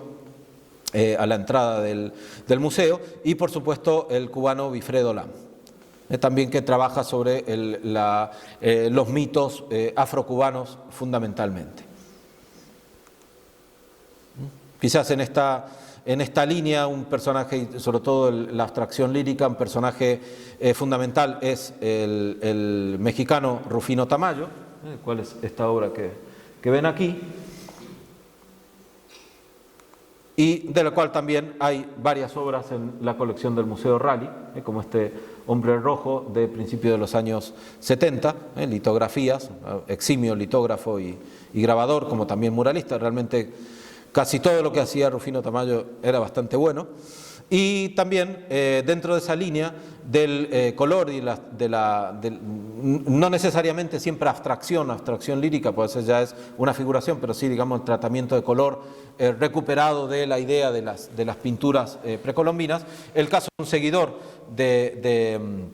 Speaker 1: a la entrada del museo, y por supuesto el cubano Wilfredo Lam, también, que trabaja sobre los mitos afrocubanos fundamentalmente. Quizás en esta línea un personaje, sobre todo la abstracción lírica, un personaje fundamental es el mexicano Rufino Tamayo, cuál es esta obra que ven aquí, y de la cual también hay varias obras en la colección del Museo Rally, como este Hombre Rojo de principios de los años 70, litografías, eximio litógrafo y grabador, como también muralista. Realmente casi todo lo que hacía Rufino Tamayo era bastante bueno. Y también dentro de esa línea del color y no necesariamente siempre abstracción lírica, pues eso ya es una figuración, pero sí, digamos, el tratamiento de color recuperado de la idea de las pinturas precolombinas. El caso de un seguidor de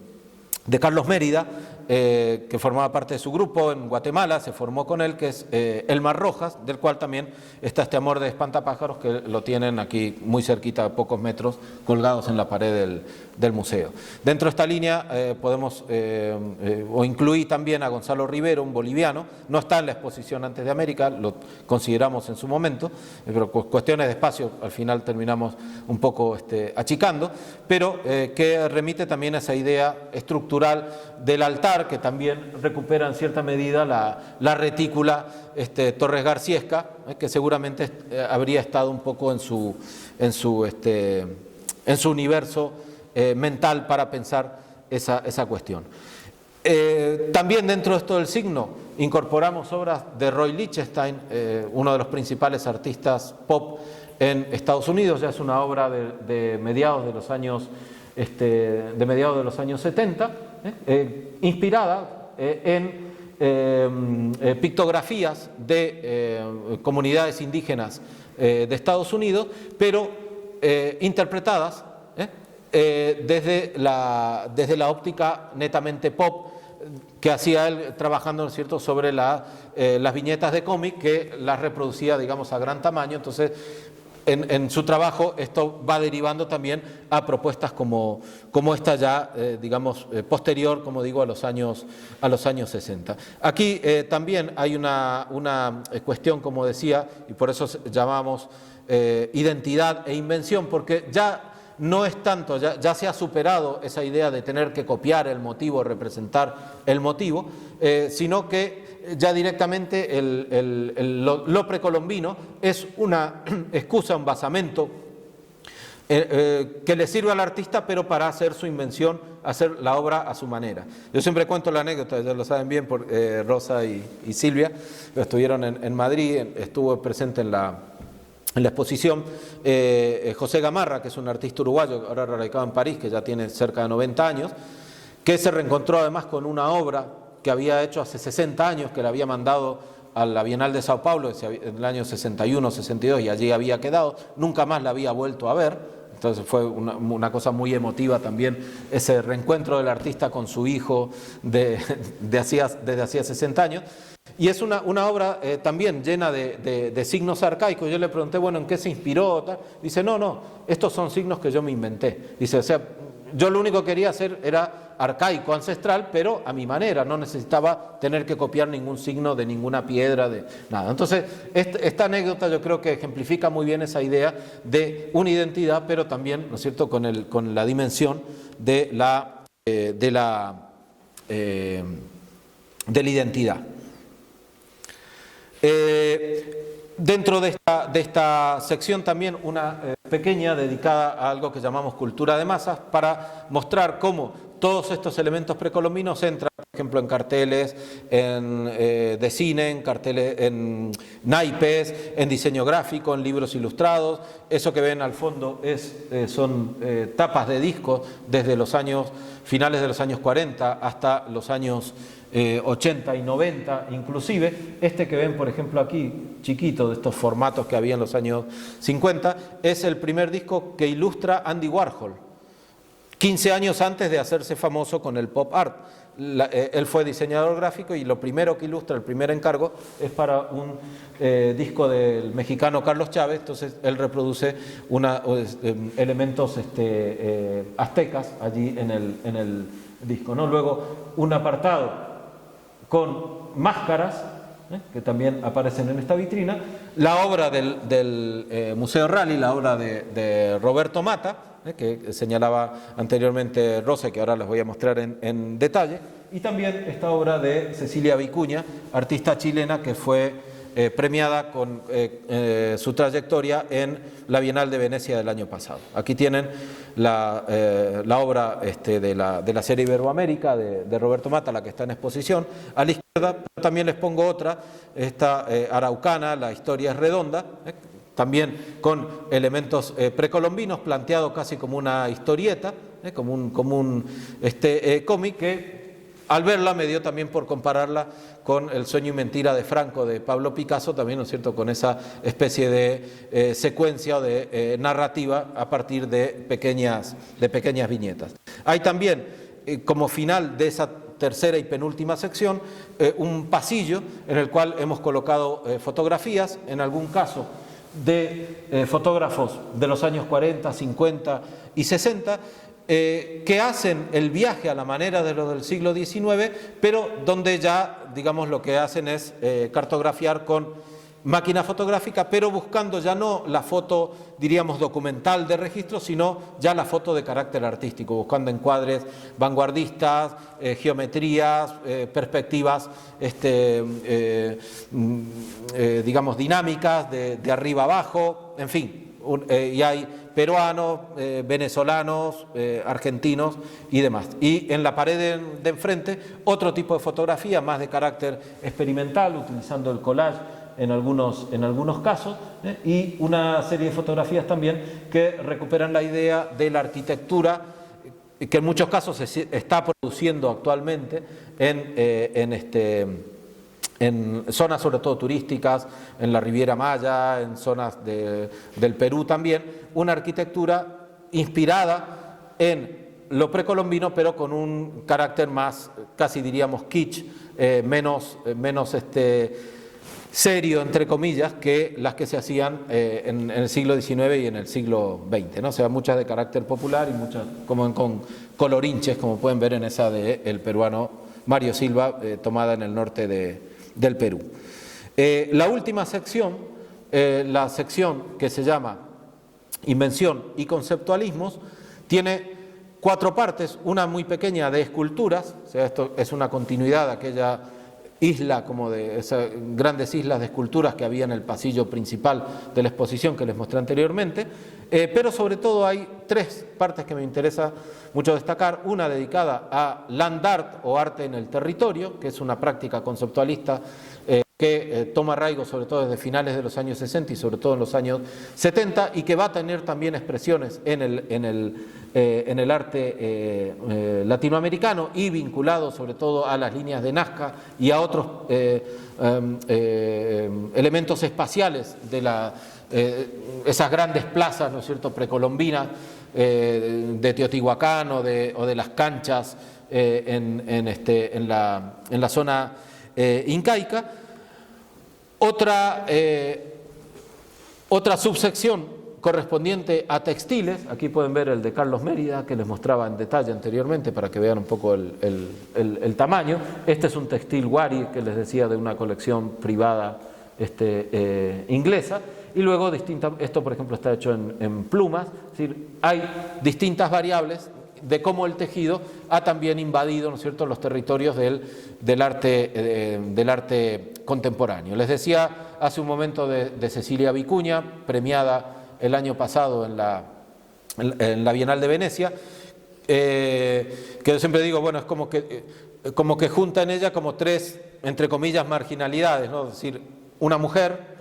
Speaker 1: Carlos Mérida, que formaba parte de su grupo en Guatemala, se formó con él, que es Elmar Rojas, del cual también está este amor de espantapájaros, que lo tienen aquí muy cerquita, a pocos metros, colgados en la pared del museo. Dentro de esta línea podemos, o incluí también a Gonzalo Rivero, un boliviano, no está en la exposición Antes de América, lo consideramos en su momento, pero cuestiones de espacio al final terminamos un poco achicando, pero que remite también a esa idea estructural del altar, que también recupera en cierta medida la retícula Torres Garciesca, que seguramente habría estado un poco en su universo mental para pensar esa cuestión. También dentro de esto del signo incorporamos obras de Roy Lichtenstein, uno de los principales artistas pop en Estados Unidos. Ya es una obra de mediados de los años 70, inspirada en pictografías de comunidades indígenas de Estados Unidos, pero interpretadas desde la óptica netamente pop que hacía él, trabajando, ¿no es cierto?, sobre las viñetas de cómic, que las reproducía, digamos, a gran tamaño. Entonces, en su trabajo esto va derivando también a propuestas como esta ya, digamos, posterior, como digo, a los años 60. Aquí también hay una cuestión, como decía, y por eso llamamos identidad e invención, porque ya no es tanto, ya se ha superado esa idea de tener que copiar el motivo, representar el motivo, sino que ya directamente lo precolombino es una excusa, un basamento que le sirve al artista, pero para hacer su invención, hacer la obra a su manera. Yo siempre cuento la anécdota, ya lo saben bien, por Rosa y Silvia, estuvieron en Madrid, estuvo presente en la exposición José Gamarra, que es un artista uruguayo, ahora radicado en París, que ya tiene cerca de 90 años, que se reencontró además con una obra que había hecho hace 60 años, que le había mandado a la Bienal de Sao Paulo en el año 61, 62, y allí había quedado, nunca más la había vuelto a ver. Entonces fue una cosa muy emotiva también ese reencuentro del artista con su hijo desde hacía 60 años. Y es una obra también llena de signos arcaicos. Yo le pregunté, bueno, ¿en qué se inspiró? Dice, no, estos son signos que yo me inventé. Dice, o sea, yo lo único que quería hacer era arcaico, ancestral, pero a mi manera, no necesitaba tener que copiar ningún signo de ninguna piedra, de nada. Entonces, esta anécdota yo creo que ejemplifica muy bien esa idea de una identidad, pero también, ¿no es cierto?, con la dimensión de la identidad. Dentro de esta sección también una pequeña dedicada a algo que llamamos cultura de masas, para mostrar cómo todos estos elementos precolombinos entran, por ejemplo, en carteles de cine, en carteles, en naipes, en diseño gráfico, en libros ilustrados. Eso que ven al fondo son tapas de discos desde los finales de los años 40 hasta los años 80 y 90 inclusive. Este que ven, por ejemplo, aquí, chiquito, de estos formatos que había en los años 50, es el primer disco que ilustra Andy Warhol, 15 años antes de hacerse famoso con el pop art. Él fue diseñador gráfico y lo primero que ilustra, el primer encargo, es para un disco del mexicano Carlos Chávez. Entonces él reproduce elementos aztecas allí en el disco, ¿no? Luego un apartado con máscaras, que también aparecen en esta vitrina, la obra del Museo Rally, la obra de Roberto Mata, que señalaba anteriormente Rosa y que ahora les voy a mostrar en detalle, y también esta obra de Cecilia Vicuña, artista chilena que fue premiada con su trayectoria en la Bienal de Venecia del año pasado. Aquí tienen la obra de la serie Iberoamérica de Roberto Mata, la que está en exposición. A la izquierda también les pongo otra, esta araucana, La historia es redonda, también con elementos precolombinos, planteado casi como una historieta, como un cómic que al verla me dio también por compararla con El sueño y mentira de Franco de Pablo Picasso, también, ¿no es cierto?, con esa especie de secuencia o de narrativa a partir de pequeñas viñetas. Hay también, como final de esa tercera y penúltima sección, un pasillo en el cual hemos colocado fotografías, en algún caso de fotógrafos de los años 40, 50 y 60, que hacen el viaje a la manera de los del siglo XIX, pero donde ya, digamos, lo que hacen es cartografiar con máquina fotográfica, pero buscando ya no la foto, diríamos, documental de registro, sino ya la foto de carácter artístico, buscando encuadres vanguardistas, geometrías, perspectivas, digamos, dinámicas, de arriba abajo, en fin, y hay peruanos, venezolanos, argentinos y demás. Y en la pared de enfrente, otro tipo de fotografía más de carácter experimental, utilizando el collage en algunos casos, y una serie de fotografías también que recuperan la idea de la arquitectura, que en muchos casos se está produciendo actualmente en zonas sobre todo turísticas, en la Riviera Maya, en zonas del Perú también, una arquitectura inspirada en lo precolombino, pero con un carácter más, casi diríamos kitsch, menos serio, entre comillas, que las que se hacían en el siglo XIX y en el siglo XX, ¿no? O sea, muchas de carácter popular y muchas como con colorinches, como pueden ver en esa del peruano Mario Silva, tomada en el norte del Perú. La última sección, la sección que se llama Invención y Conceptualismos, tiene 4 partes, una muy pequeña de esculturas, o sea, esto es una continuidad de aquella isla, como de esas grandes islas de esculturas que había en el pasillo principal de la exposición que les mostré anteriormente, pero sobre todo hay 3 partes que me interesa mucho destacar. Una dedicada a land art o arte en el territorio, que es una práctica conceptualista que toma arraigo sobre todo desde finales de los años 60 y sobre todo en los años 70, y que va a tener también expresiones en el arte latinoamericano y vinculado sobre todo a las líneas de Nazca y a otros elementos espaciales de esas grandes plazas, ¿no es cierto?, precolombinas de Teotihuacán o de las canchas en la zona incaica. Otra subsección correspondiente a textiles, aquí pueden ver el de Carlos Mérida, que les mostraba en detalle anteriormente para que vean un poco el tamaño. Este es un textil Wari, que les decía, de una colección privada inglesa, y luego esto por ejemplo está hecho en plumas, es decir, hay distintas variables de cómo el tejido ha también invadido, ¿no es cierto?, los territorios del arte contemporáneo. Les decía hace un momento de Cecilia Vicuña, premiada el año pasado en la Bienal de Venecia, que yo siempre digo, bueno, es como que junta en ella como 3, entre comillas, marginalidades, ¿no? Es decir, una mujer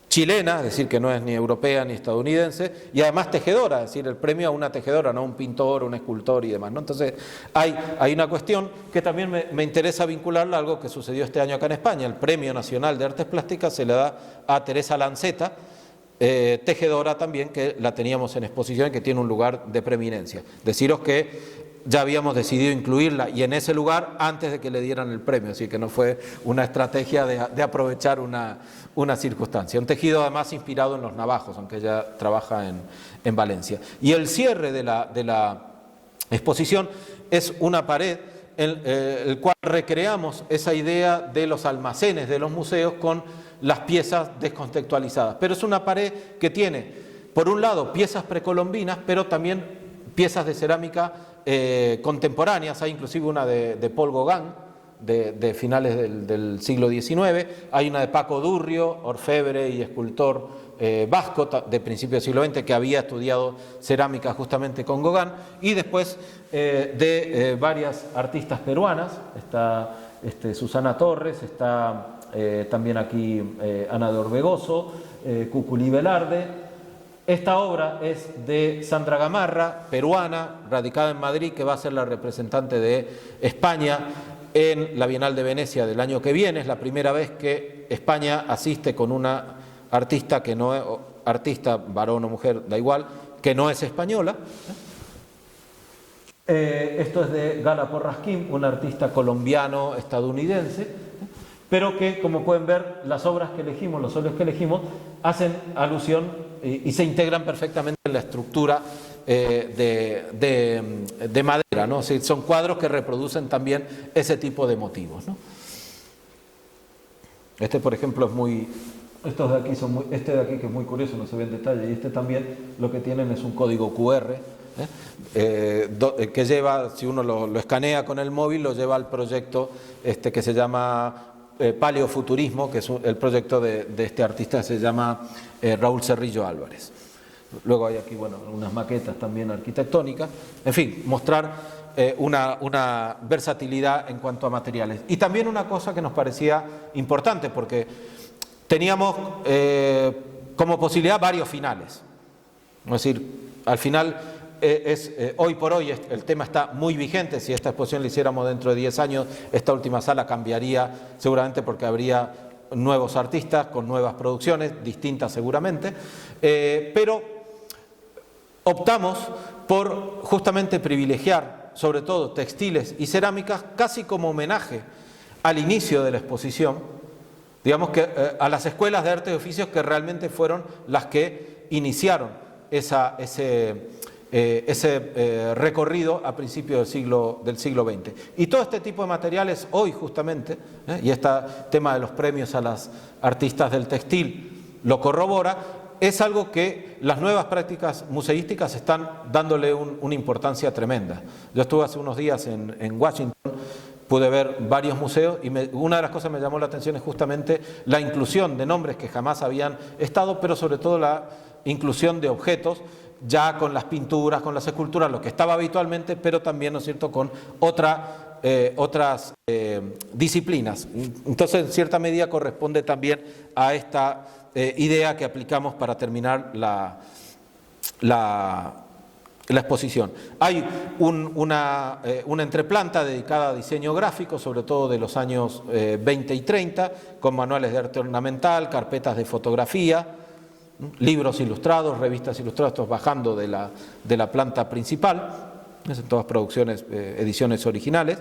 Speaker 1: chilena, es decir, que no es ni europea ni estadounidense, y además tejedora, es decir, el premio a una tejedora, no a un pintor, un escultor y demás, ¿no? Entonces, hay una cuestión que también me interesa vincularla a algo que sucedió este año acá en España. El Premio Nacional de Artes Plásticas se le da a Teresa Lanceta, tejedora también, que la teníamos en exposición y que tiene un lugar de preeminencia. Deciros que ya habíamos decidido incluirla y en ese lugar antes de que le dieran el premio, así que no fue una estrategia de aprovechar una circunstancia. Un tejido además inspirado en los navajos, aunque ella trabaja en Valencia. Y el cierre de la exposición es una pared en el cual recreamos esa idea de los almacenes de los museos con las piezas descontextualizadas. Pero es una pared que tiene, por un lado, piezas precolombinas, pero también piezas de cerámica contemporáneas. Hay inclusive una de Paul Gauguin, de finales del siglo XIX, hay una de Paco Durrio, orfebre y escultor vasco de principios del siglo XX, que había estudiado cerámica justamente con Gauguin, y después de varias artistas peruanas, está Susana Torres, está también aquí Ana de Orbegoso, Cuculí Velarde. Esta obra es de Sandra Gamarra, peruana, radicada en Madrid, que va a ser la representante de España en la Bienal de Venecia del año que viene. Es la primera vez que España asiste con una artista que no es, artista, varón o mujer, da igual, que no es española. Esto es de Gala Porrasquín, un artista colombiano-estadounidense, pero que, como pueden ver, las obras que elegimos, los óleos que elegimos, hacen alusión y se integran perfectamente en la estructura de madera, ¿no? O sea, son cuadros que reproducen también ese tipo de motivos, ¿no? Este, por ejemplo, es muy... Estos de aquí son muy, este de aquí, que es muy curioso, no se ve en detalle, y este también lo que tienen es un código QR, que lleva, si uno lo escanea con el móvil, lo lleva al proyecto que se llama Paleofuturismo, que es el proyecto de este artista, se llama Raúl Cerrillo Álvarez. Luego hay aquí, bueno, unas maquetas también arquitectónicas. En fin, mostrar una versatilidad en cuanto a materiales. Y también una cosa que nos parecía importante, porque teníamos como posibilidad varios finales. Es decir, al final, hoy por hoy el tema está muy vigente. Si esta exposición la hiciéramos dentro de 10 años, esta última sala cambiaría seguramente, porque habría nuevos artistas con nuevas producciones, distintas seguramente, pero optamos por justamente privilegiar sobre todo textiles y cerámicas casi como homenaje al inicio de la exposición, digamos que a las escuelas de arte y oficios que realmente fueron las que iniciaron ese recorrido a principios del siglo XX. Y todo este tipo de materiales hoy justamente, y este tema de los premios a las artistas del textil lo corrobora, es algo que las nuevas prácticas museísticas están dándole una importancia tremenda. Yo estuve hace unos días en Washington, pude ver varios museos y una de las cosas que me llamó la atención es justamente la inclusión de nombres que jamás habían estado, pero sobre todo la inclusión de objetos, ya con las pinturas, con las esculturas, lo que estaba habitualmente, pero también, ¿no es cierto?, con otras disciplinas. Entonces, en cierta medida corresponde también a esta idea que aplicamos para terminar la exposición. Hay una entreplanta dedicada a diseño gráfico, sobre todo de los años 20 y 30, con manuales de arte ornamental, carpetas de fotografía, libros ilustrados, revistas ilustradas, estos bajando de la planta principal, son todas producciones, ediciones originales.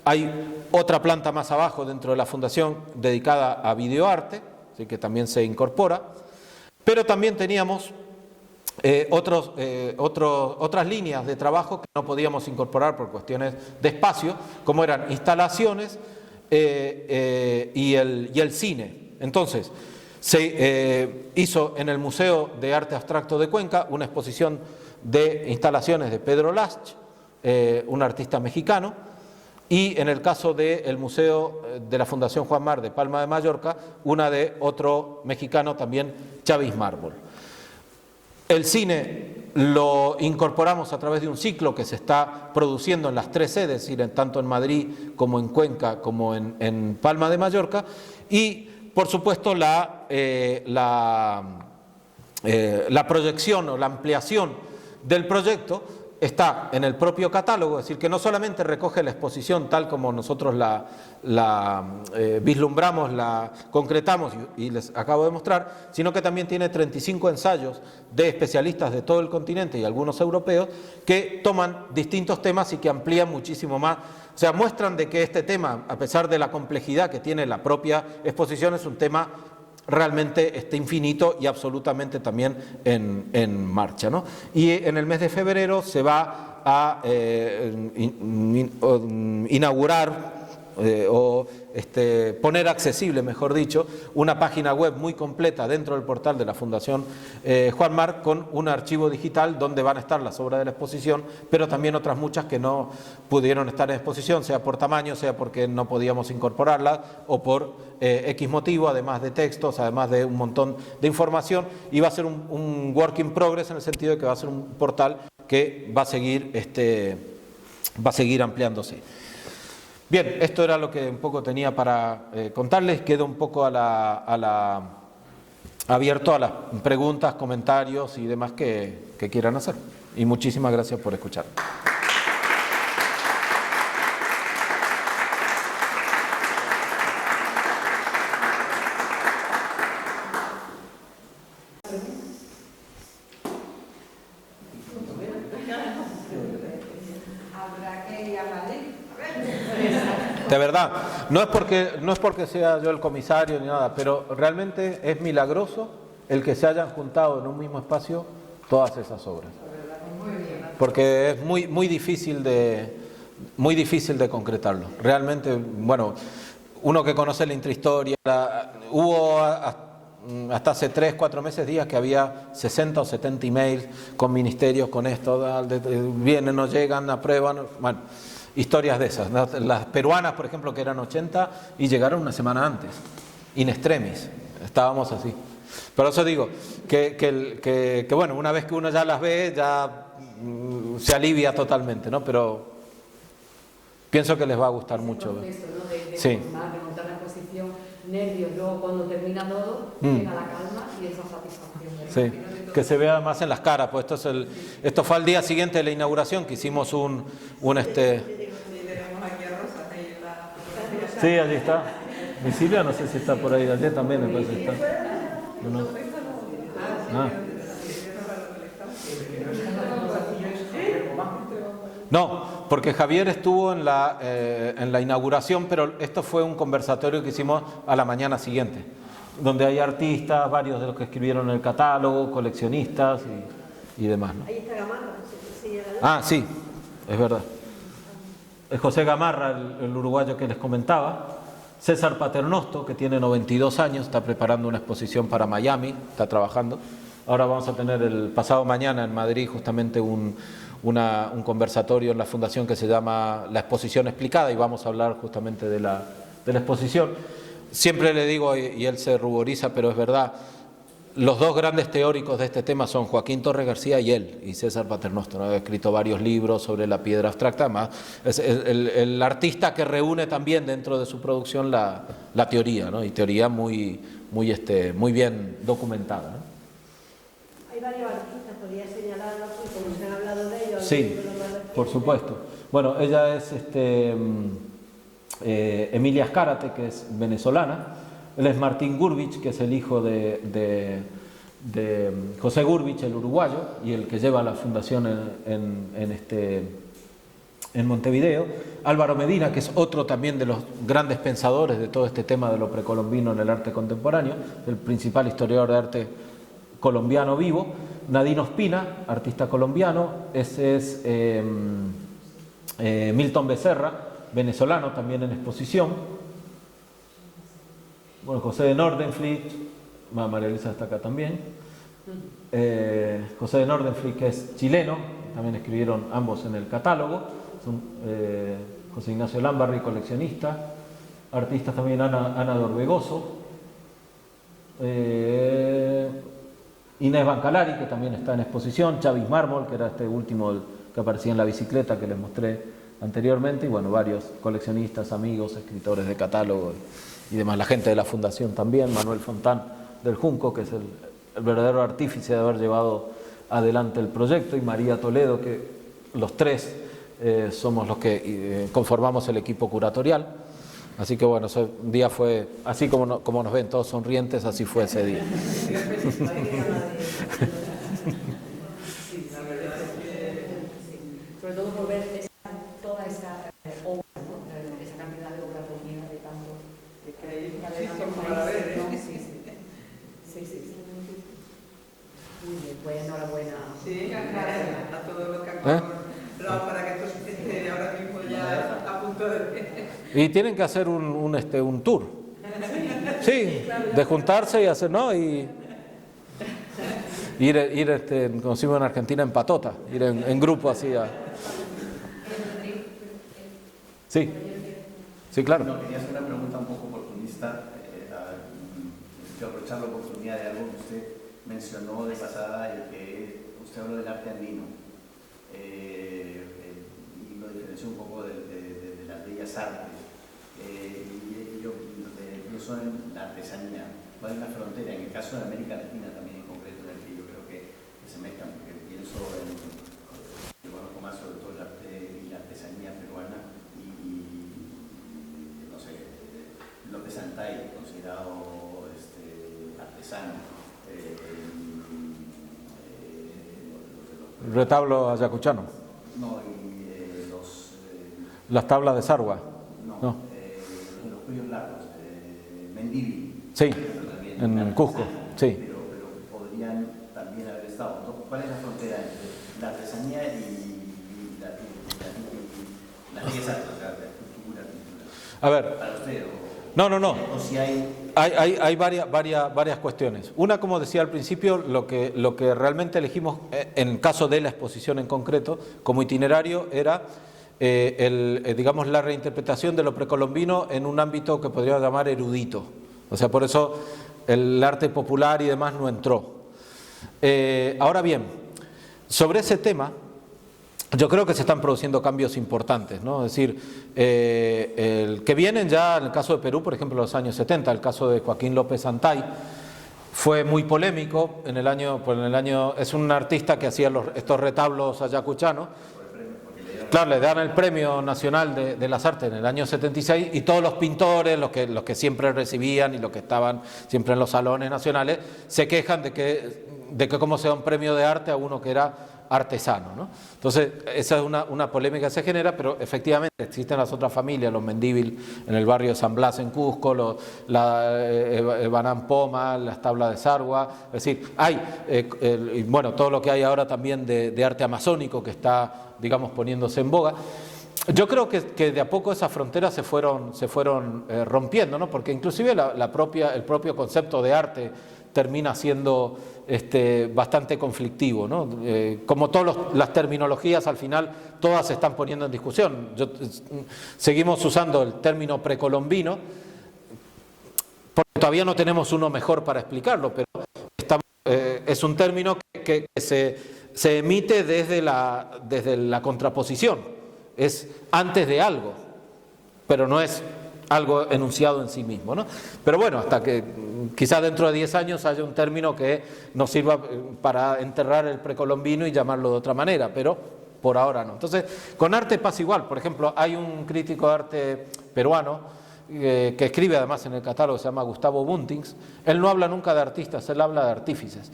Speaker 1: Hay otra planta más abajo dentro de la fundación dedicada a videoarte, así que también se incorpora, pero también teníamos otras líneas de trabajo que no podíamos incorporar por cuestiones de espacio, como eran instalaciones y el cine. Entonces, se hizo en el Museo de Arte Abstracto de Cuenca una exposición de instalaciones de Pedro Lach, un artista mexicano, y en el caso del Museo de la Fundación Juan Mar de Palma de Mallorca, una de otro mexicano también, Chavis Mármol. El cine lo incorporamos a través de un ciclo que se está produciendo en las tres sedes, es decir, tanto en Madrid como en Cuenca como en Palma de Mallorca, y por supuesto la proyección o la ampliación del proyecto está en el propio catálogo, es decir, que no solamente recoge la exposición tal como nosotros la vislumbramos, la concretamos y les acabo de mostrar, sino que también tiene 35 ensayos de especialistas de todo el continente y algunos europeos que toman distintos temas y que amplían muchísimo más. O sea, muestran de que este tema, a pesar de la complejidad que tiene la propia exposición, es un tema realmente infinito y absolutamente también en marcha, ¿no? Y en el mes de febrero se va a inaugurar poner accesible, mejor dicho, una página web muy completa dentro del portal de la Fundación Juan March con un archivo digital donde van a estar las obras de la exposición, pero también otras muchas que no pudieron estar en exposición, sea por tamaño, sea porque no podíamos incorporarlas o por X motivo, además de textos, además de un montón de información, y va a ser un work in progress en el sentido de que va a ser un portal que va a seguir ampliándose. Bien, esto era lo que un poco tenía para contarles. Quedo un poco abierto a las preguntas, comentarios y demás que quieran hacer. Y muchísimas gracias por escuchar. De verdad, no es porque sea yo el comisario ni nada, pero realmente es milagroso el que se hayan juntado en un mismo espacio todas esas obras. Porque es muy difícil de concretarlo. Realmente, bueno, uno que conoce la intrahistoria, hubo hasta hace 3, 4 meses, días que había 60 o 70 emails con ministerios, con esto, vienen, no llegan, aprueban, bueno. Historias de esas, las peruanas, por ejemplo, que eran 80 y llegaron una semana antes, in extremis, estábamos así. Por eso digo que bueno, una vez que uno ya las ve, ya se alivia totalmente, ¿no? Pero pienso que les va a gustar mucho.
Speaker 2: Proceso, ¿no? de
Speaker 1: sí.
Speaker 2: formar, de montar la exposición, nervios, luego cuando termina todo, llega la calma y esa satisfacción.
Speaker 1: Sí, que se vea más en las caras, pues esto fue al día siguiente de la inauguración que hicimos Sí, allí está. Mi Silvia no sé si está por ahí, allí también me parece que está. ¿No? Ah. No, porque Javier estuvo en la inauguración, pero esto fue un conversatorio que hicimos a la mañana siguiente, donde hay artistas, varios de los que escribieron en el catálogo, coleccionistas y demás, ¿no?
Speaker 3: Ahí está Gamarra.
Speaker 1: Sí, es verdad. Es José Gamarra, el uruguayo que les comentaba. César Paternosto, que tiene 92 años, está preparando una exposición para Miami, está trabajando. Ahora vamos a tener el pasado mañana en Madrid justamente un conversatorio en la fundación que se llama La Exposición Explicada y vamos a hablar justamente de la exposición. Siempre le digo, y él se ruboriza, pero es verdad, los dos grandes teóricos de este tema son Joaquín Torres García y él, y César Paternosto, ¿no? Ha escrito varios libros sobre la piedra abstracta, además es el artista que reúne también dentro de su producción la teoría, ¿no? Y teoría muy bien documentada, ¿no?
Speaker 3: Hay varios artistas, podría señalarlos, como se han hablado de ellos.
Speaker 1: Sí, por supuesto. Bueno, ella es Emilia Azcárate, que es venezolana. Él es Martín Gurvich, que es el hijo de José Gurvich, el uruguayo, y el que lleva la fundación en Montevideo. Álvaro Medina, que es otro también de los grandes pensadores de todo este tema de lo precolombino en el arte contemporáneo, el principal historiador de arte colombiano vivo. Nadine Ospina, artista colombiano. Ese es Milton Becerra, venezolano, también en exposición. Bueno, José de Nordenfleet, María Elisa está acá también. José de Nordenfleet, que es chileno, también escribieron ambos en el catálogo. Son, José Ignacio Lambarri, coleccionista. Artistas también Ana de Orbegoso. Inés Bancalari, que también está en exposición. Chavis Mármol, que era este último que aparecía en la bicicleta que les mostré anteriormente. Y bueno, varios coleccionistas, amigos, escritores de catálogo y demás, la gente de la fundación también, Manuel Fontán del Junco, que es el verdadero artífice de haber llevado adelante el proyecto, y María Toledo, que los tres somos los que conformamos el equipo curatorial. Así que bueno, ese día fue, así como nos ven todos sonrientes, así fue ese día.
Speaker 2: Sobre todo por ver toda esa obra, ¿no? Esa cantidad de obra reunida de tanto. Sí. Muy bien, pues enhorabuena.
Speaker 4: Sí, gracias a todos los que han colaborado para que esto esté ahora mismo ya a punto de
Speaker 1: Y tienen que hacer un tour. Sí, de juntarse y hacer, ¿no? Y ir como decimos en Argentina, en patota, ir en grupo así a... Sí, sí, claro.
Speaker 4: No, quería hacer una pregunta un poco oportunista. Quiero aprovechar la oportunidad de algo que usted mencionó de pasada, el que usted habló del arte andino. Y lo diferenció un poco de las bellas artes. Yo pienso en la artesanía. ¿Cuál es la frontera? En el caso de América Latina también en concreto, en el que yo creo que se mezclan, porque pienso yo conozco más sobre todo el arte y la artesanía peruana y no sé, López Santay, considerado artesano.
Speaker 1: El retablo ayacuchano.
Speaker 4: No, y
Speaker 1: las tablas de Sarwa. No.
Speaker 4: Los cuellos largos, Mendívil.
Speaker 1: Sí, en Cusco, sí.
Speaker 4: Pero podrían también haber estado. ¿Cuál es la frontera entre la artesanía y las bellas artes, o sea, la cultura?
Speaker 1: A ver.
Speaker 4: Para usted,
Speaker 1: No.
Speaker 4: o si hay...
Speaker 1: Hay varias cuestiones. Una, como decía al principio, lo que realmente elegimos en caso de la exposición en concreto, como itinerario, era digamos, la reinterpretación de lo precolombino en un ámbito que podríamos llamar erudito. O sea, por eso el arte popular y demás no entró. Ahora bien, sobre ese tema, yo creo que se están produciendo cambios importantes, ¿no? Es decir, el que vienen ya, en el caso de Perú, por ejemplo, en los años 70, el caso de Joaquín López Santay, fue muy polémico es un artista que hacía estos retablos ayacuchanos. Claro, le dan el Premio Nacional de las Artes en el año 76 y todos los pintores, los que siempre recibían y los que estaban siempre en los salones nacionales, se quejan de que cómo se da un premio de arte a uno que era artesano, ¿no? Entonces, esa es una polémica que se genera, pero efectivamente existen las otras familias, los Mendívil en el barrio de San Blas en Cusco, el Banán Poma, las tablas de Sarwa, es decir, hay, bueno, todo lo que hay ahora también de arte amazónico que está, digamos, poniéndose en boga. Yo creo que de a poco esas fronteras se fueron rompiendo, ¿no? Porque inclusive el propio concepto de arte termina siendo bastante conflictivo, ¿no? Como todas las terminologías, al final todas se están poniendo en discusión. Seguimos usando el término precolombino, porque todavía no tenemos uno mejor para explicarlo, pero es un término que se emite desde la contraposición, es antes de algo, pero no es algo enunciado en sí mismo, ¿no? Pero bueno, hasta que quizás dentro de 10 años haya un término que nos sirva para enterrar el precolombino y llamarlo de otra manera, pero por ahora no. Entonces, con arte pasa igual. Por ejemplo, hay un crítico de arte peruano que escribe además en el catálogo, se llama Gustavo Buntings. Él no habla nunca de artistas, él habla de artífices.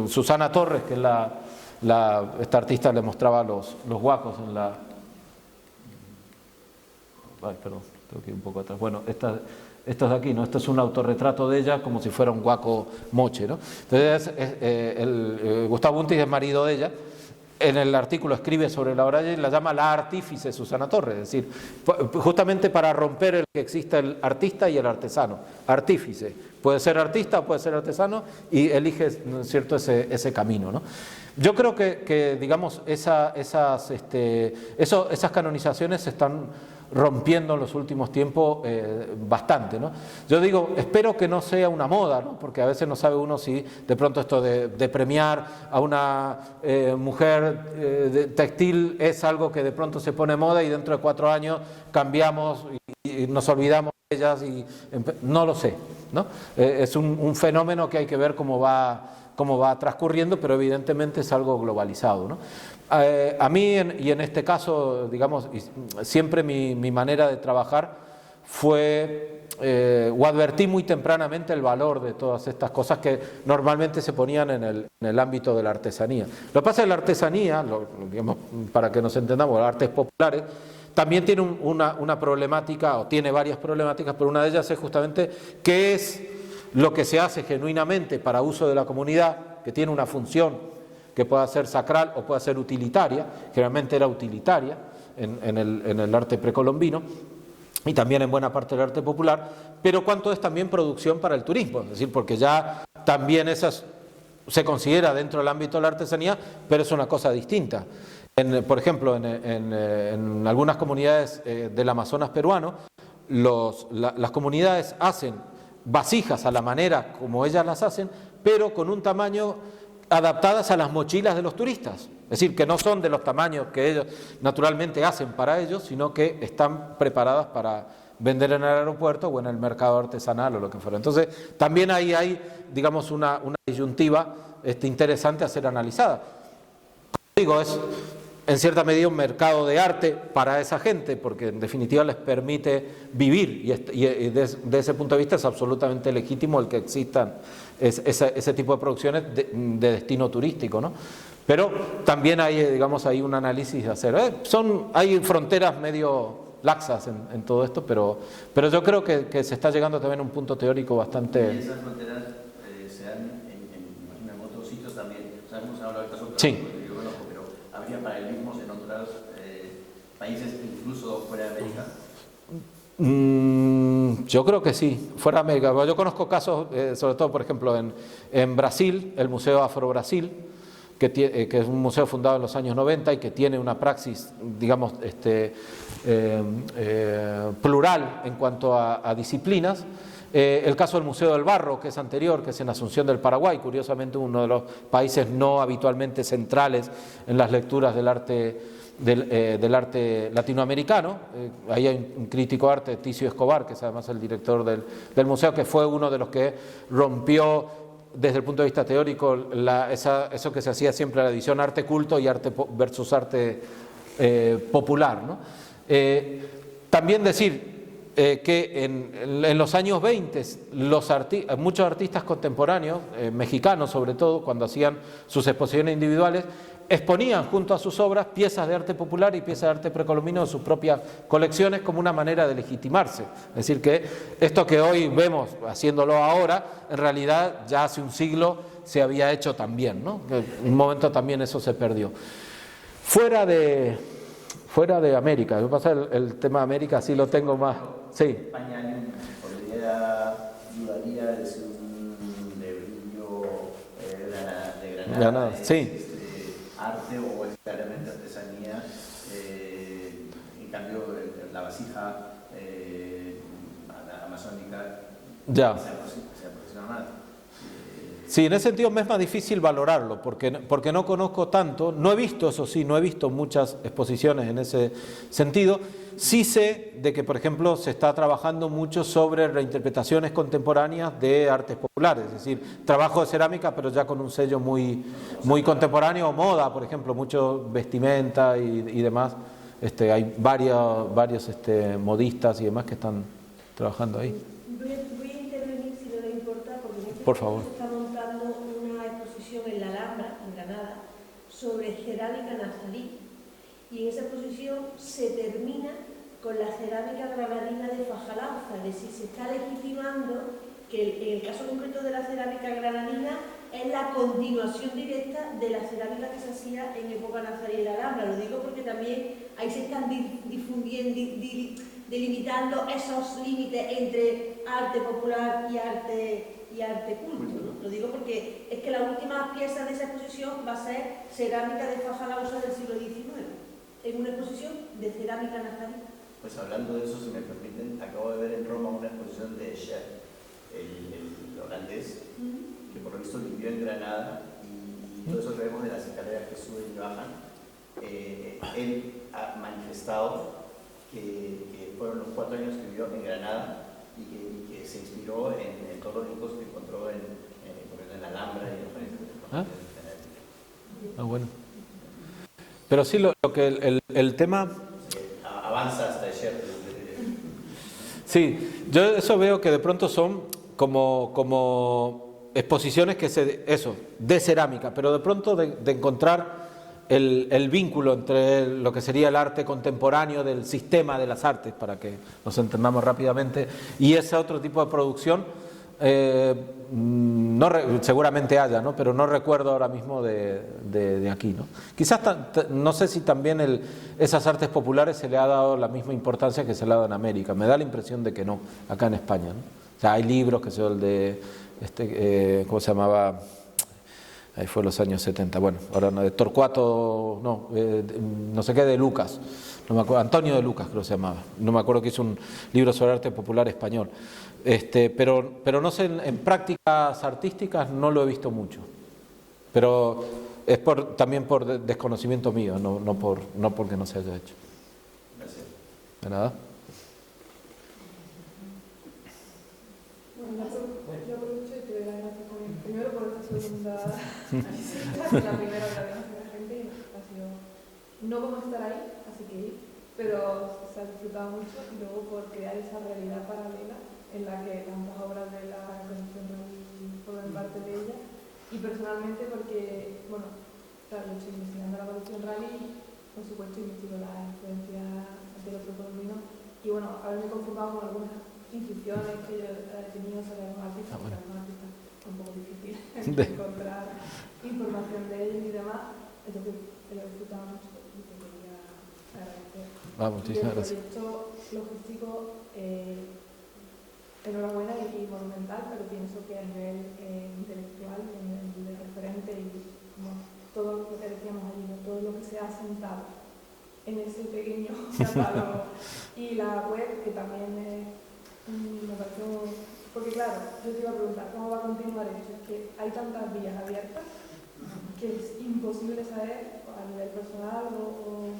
Speaker 1: Susana Torres, que es esta artista, le mostraba los guacos en la... Ay, perdón, tengo que ir un poco atrás. Bueno, esto es de aquí, ¿no? Esto es un autorretrato de ella como si fuera un guaco moche, ¿no? Entonces, Gustavo Buntings es marido de ella. En el artículo escribe sobre la obra y la llama la artífice Susana Torres, es decir, justamente para romper el que exista el artista y el artesano. Artífice, puede ser artista o puede ser artesano y elige, ¿no es cierto?, ese camino, ¿no? Yo creo que digamos, esas canonizaciones se están rompiendo en los últimos tiempos bastante, ¿no? Yo digo, espero que no sea una moda, ¿no? Porque a veces no sabe uno si de pronto esto de premiar a una mujer de textil es algo que de pronto se pone moda y dentro de 4 años cambiamos y nos olvidamos de ellas y no lo sé, ¿no? Es un fenómeno que hay que ver cómo va transcurriendo, pero evidentemente es algo globalizado, ¿no? A mí, y en este caso, digamos, siempre mi manera de trabajar fue, o advertí muy tempranamente el valor de todas estas cosas que normalmente se ponían en el ámbito de la artesanía. Lo que pasa es que la artesanía, digamos, para que nos entendamos, las artes populares, también tiene una problemática, o tiene varias problemáticas, pero una de ellas es justamente qué es lo que se hace genuinamente para uso de la comunidad, que tiene una función que pueda ser sacral o pueda ser utilitaria, generalmente era utilitaria, en el arte precolombino y también en buena parte del arte popular, pero cuánto es también producción para el turismo, es decir, porque ya también esas se considera dentro del ámbito de la artesanía, pero es una cosa distinta. Por ejemplo, en algunas comunidades del Amazonas peruano, las comunidades hacen vasijas a la manera como ellas las hacen, pero con un tamaño adaptadas a las mochilas de los turistas. Es decir, que no son de los tamaños que ellos naturalmente hacen para ellos, sino que están preparadas para vender en el aeropuerto o en el mercado artesanal o lo que fuera. Entonces, también ahí hay, digamos, una disyuntiva interesante a ser analizada. Como digo, es en cierta medida un mercado de arte para esa gente, porque en definitiva les permite vivir y desde ese punto de vista es absolutamente legítimo el que existan ese tipo de producciones de destino turístico, ¿no? Pero también hay, digamos, ahí un análisis a hacer. Hay fronteras medio laxas en todo esto, pero yo creo que se está llegando también a un punto teórico bastante...
Speaker 4: Y esas fronteras se dan en otros sitios también. O sea, hemos hablado del caso de
Speaker 1: Sí.
Speaker 4: yo conozco, pero ¿habría paralelismos en otros países, incluso fuera de América?
Speaker 1: Yo creo que sí, fuera de América. Yo conozco casos, sobre todo, por ejemplo, en Brasil, el Museo Afro-Brasil, que es un museo fundado en los años 90 y que tiene una praxis, digamos, plural en cuanto a disciplinas. El caso del Museo del Barro, que es anterior, que es en Asunción del Paraguay, curiosamente uno de los países no habitualmente centrales en las lecturas del arte latinoamericano. Ahí hay un crítico de arte, Ticio Escobar, que es además el director del museo, que fue uno de los que rompió desde el punto de vista teórico eso que se hacía siempre, la división arte culto y arte versus arte popular, ¿no? También decir que en los años 20 muchos artistas contemporáneos, mexicanos sobre todo, cuando hacían sus exposiciones individuales, exponían junto a sus obras piezas de arte popular y piezas de arte precolombino de sus propias colecciones como una manera de legitimarse. Es decir, que esto que hoy vemos haciéndolo ahora, en realidad ya hace un siglo se había hecho también, ¿no? Que en un momento también eso se perdió. Fuera de América, lo que pasa es el tema de América sí lo tengo más... Sí.
Speaker 4: España dudaría de ser un lebrillo de Granada.
Speaker 1: Sí.
Speaker 4: Arte o es claramente artesanía. En cambio, la vasija amazónica
Speaker 1: ya
Speaker 4: se aproxima más.
Speaker 1: Sí, en ese sentido me es más difícil valorarlo, porque no conozco tanto, no he visto, eso sí, no he visto muchas exposiciones en ese sentido. Sí sé de que, por ejemplo, se está trabajando mucho sobre reinterpretaciones contemporáneas de artes populares, es decir, trabajo de cerámica, pero ya con un sello muy contemporáneo, moda, por ejemplo, mucho vestimenta y demás. Hay varios modistas y demás que están trabajando ahí.
Speaker 3: Voy a intervenir, si no le importa, porque
Speaker 1: por favor.
Speaker 3: Está montando una exposición en la Alhambra, en Granada, sobre cerámica nazarí. Y en esa exposición se termina con la cerámica granadina de Fajalauza, es decir, se está legitimando que en el caso concreto de la cerámica granadina es la continuación directa de la cerámica que se hacía en época nazarí en la Alhambra. Lo digo porque también ahí se están difundiendo, delimitando esos límites entre arte popular y arte culto, ¿no? Lo digo porque es que la última pieza de esa exposición va a ser cerámica de Fajalauza del siglo XIX, en una exposición de cerámica nazarí.
Speaker 4: Pues hablando de eso, si me permiten, acabo de ver en Roma una exposición de Escher, el holandés, que por lo visto vivió en Granada, y todo eso que vemos de las escaleras que suben y bajan, él ha manifestado que fueron los 4 años que vivió en Granada y que se inspiró en todos los dibujos que encontró en la Alhambra y en los países.
Speaker 1: Bueno. Pero sí, lo que el tema...
Speaker 4: Avanza hasta ayer.
Speaker 1: Sí, yo eso veo que de pronto son como exposiciones de cerámica, pero de pronto de encontrar el vínculo entre lo que sería el arte contemporáneo del sistema de las artes, para que nos entendamos rápidamente, y ese otro tipo de producción, seguramente haya, ¿no? Pero no recuerdo ahora mismo de aquí, ¿no? Quizás, no sé si también esas artes populares se le ha dado la misma importancia que se le ha dado en América. Me da la impresión de que no, acá en España, ¿no? O sea, hay libros, que son el de, ¿cómo se llamaba? Ahí fue los años 70, bueno, ahora no, de Torcuato, no, no sé qué, de Lucas, no me acuerdo, Antonio de Lucas creo que se llamaba, no me acuerdo, que hizo un libro sobre arte popular español, pero no sé, en prácticas artísticas no lo he visto mucho, pero es también por desconocimiento mío, no porque no se haya hecho.
Speaker 4: Gracias.
Speaker 1: ¿De nada?
Speaker 5: Yo aprovecho y te doy las gracias primero por esta segunda visita, que la primera la vez que la gente ha sido, no vamos a estar ahí, así que ir, pero se ha disfrutado mucho, y luego por crear esa realidad paralela en la que tantas obras de la colección forman parte de ella, y personalmente porque, bueno, claro, yo estoy investigando la colección rally, por supuesto investigo la influencia del otro colombiano, y bueno, haberme conformado con algunas intuiciones que yo he tenido sobre algunos artistas, porque algunos artistas es un poco difícil encontrar información de ellos y demás, entonces lo he disfrutado mucho y te quería agradecer.
Speaker 1: Muchísimas gracias.
Speaker 5: El proyecto logístico, enhorabuena y monumental, pero pienso que a nivel intelectual, a nivel de referente y como todo lo que decíamos allí, ¿no? Todo lo que se ha sentado en ese pequeño catálogo y la web, que también me parece porque claro, yo te iba a preguntar cómo va a continuar esto, es que hay tantas vías abiertas que es imposible saber a nivel personal o